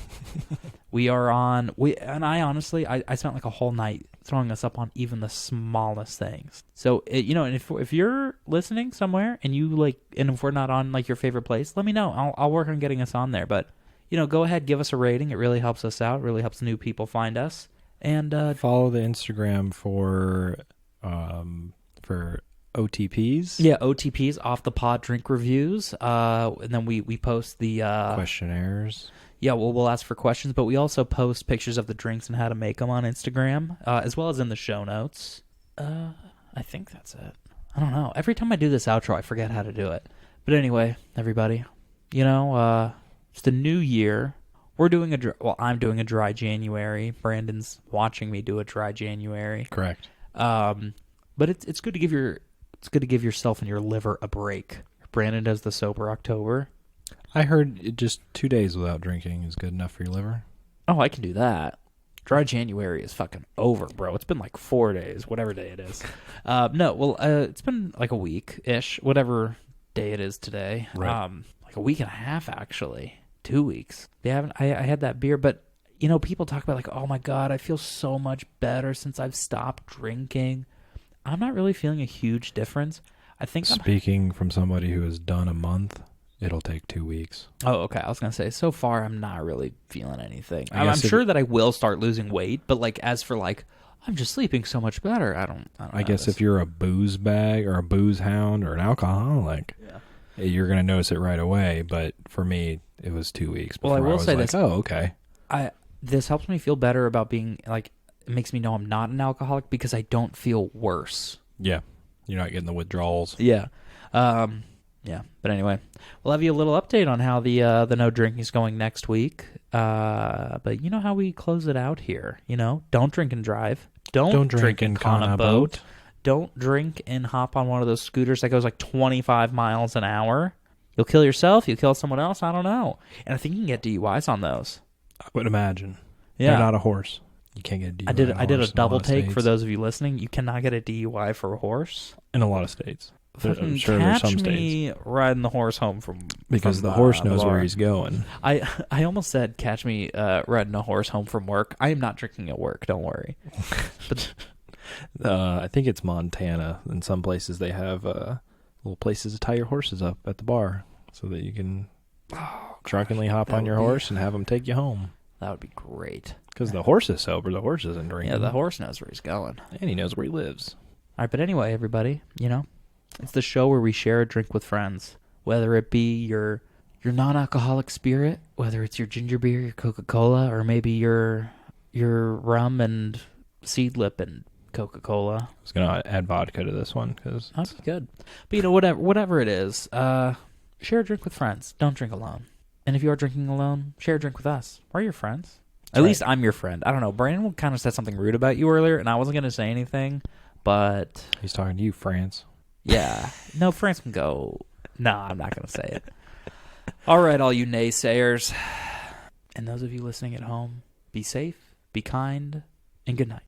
We are on... And I honestly, I spent like a whole night throwing us up on even the smallest things. So, and if you're listening somewhere and you like... And if we're not on like your favorite place, let me know. I'll work on getting us on there. But, go ahead, give us a rating. It really helps us out. It really helps new people find us. And follow the Instagram for OTPs. Yeah, OTPs, off the pod drink reviews. And then we post the questionnaires. Yeah, we'll ask for questions, but we also post pictures of the drinks and how to make them on Instagram, as well as in the show notes. I think that's it. I don't know. Every time I do this outro, I forget how to do it. But anyway, everybody, it's the new year. I'm doing a dry January. Brandon's watching me do a dry January. Correct. But it's good to give yourself and your liver a break. Brandon does the sober October. I heard just 2 days without drinking is good enough for your liver. Oh, I can do that. Dry January is fucking over, bro. It's been like 4 days, whatever day it is. It's been like a week-ish, whatever day it is today. Right. Like a week and a half, actually. 2 weeks. I had that beer, but, people talk about like, oh my God, I feel so much better since I've stopped drinking. I'm not really feeling a huge difference. I think Speaking from somebody who has done a month, it'll take 2 weeks. Oh, okay. I was going to say, so far, I'm not really feeling anything. I'm sure that I will start losing weight, but like, as for like, I'm just sleeping so much better, I don't I guess if you're a booze bag or a booze hound or an alcoholic, you're going to notice it right away. But for me, it was 2 weeks before I will say like, this. Oh, okay. This helps me feel better about being like, it makes me know I'm not an alcoholic because I don't feel worse. Yeah. You're not getting the withdrawals. Yeah. Yeah. But anyway, we'll have you a little update on how the no drinking is going next week. But you know how we close it out here. Don't drink and drive. Don't drink and on a boat. Don't drink and hop on one of those scooters that goes like 25 miles an hour. You'll kill yourself. You'll kill someone else. I don't know. And I think you can get DUIs on those. I would imagine. Yeah. They're not a horse. You can't get a DUI. I did a double take for those of you listening. You cannot get a DUI for a horse in a lot of states. I'm sure there's some states. Riding the horse home because the horse knows where he's going. I almost said catch me riding a horse home from work. I am not drinking at work. Don't worry. But I think it's Montana. In some places they have little places to tie your horses up at the bar so that you can drunkenly hop on your horse and have them take you home. That would be great. Because the horse is sober. The horse isn't drinking. Yeah, the horse knows where he's going. And he knows where he lives. All right, but anyway, everybody, it's the show where we share a drink with friends. Whether it be your non-alcoholic spirit, whether it's your ginger beer, your Coca-Cola, or maybe your rum and Seedlip and Coca-Cola. I was going to add vodka to this one. That's good. But, whatever it is, share a drink with friends. Don't drink alone. And if you are drinking alone, share a drink with us. We're your friends. At least I'm your friend. I don't know. Brandon kind of said something rude about you earlier, and I wasn't going to say anything, but... He's talking to you, France. Yeah. No, France can go... No, I'm not going to say it. All right, all you naysayers. And those of you listening at home, be safe, be kind, and good night.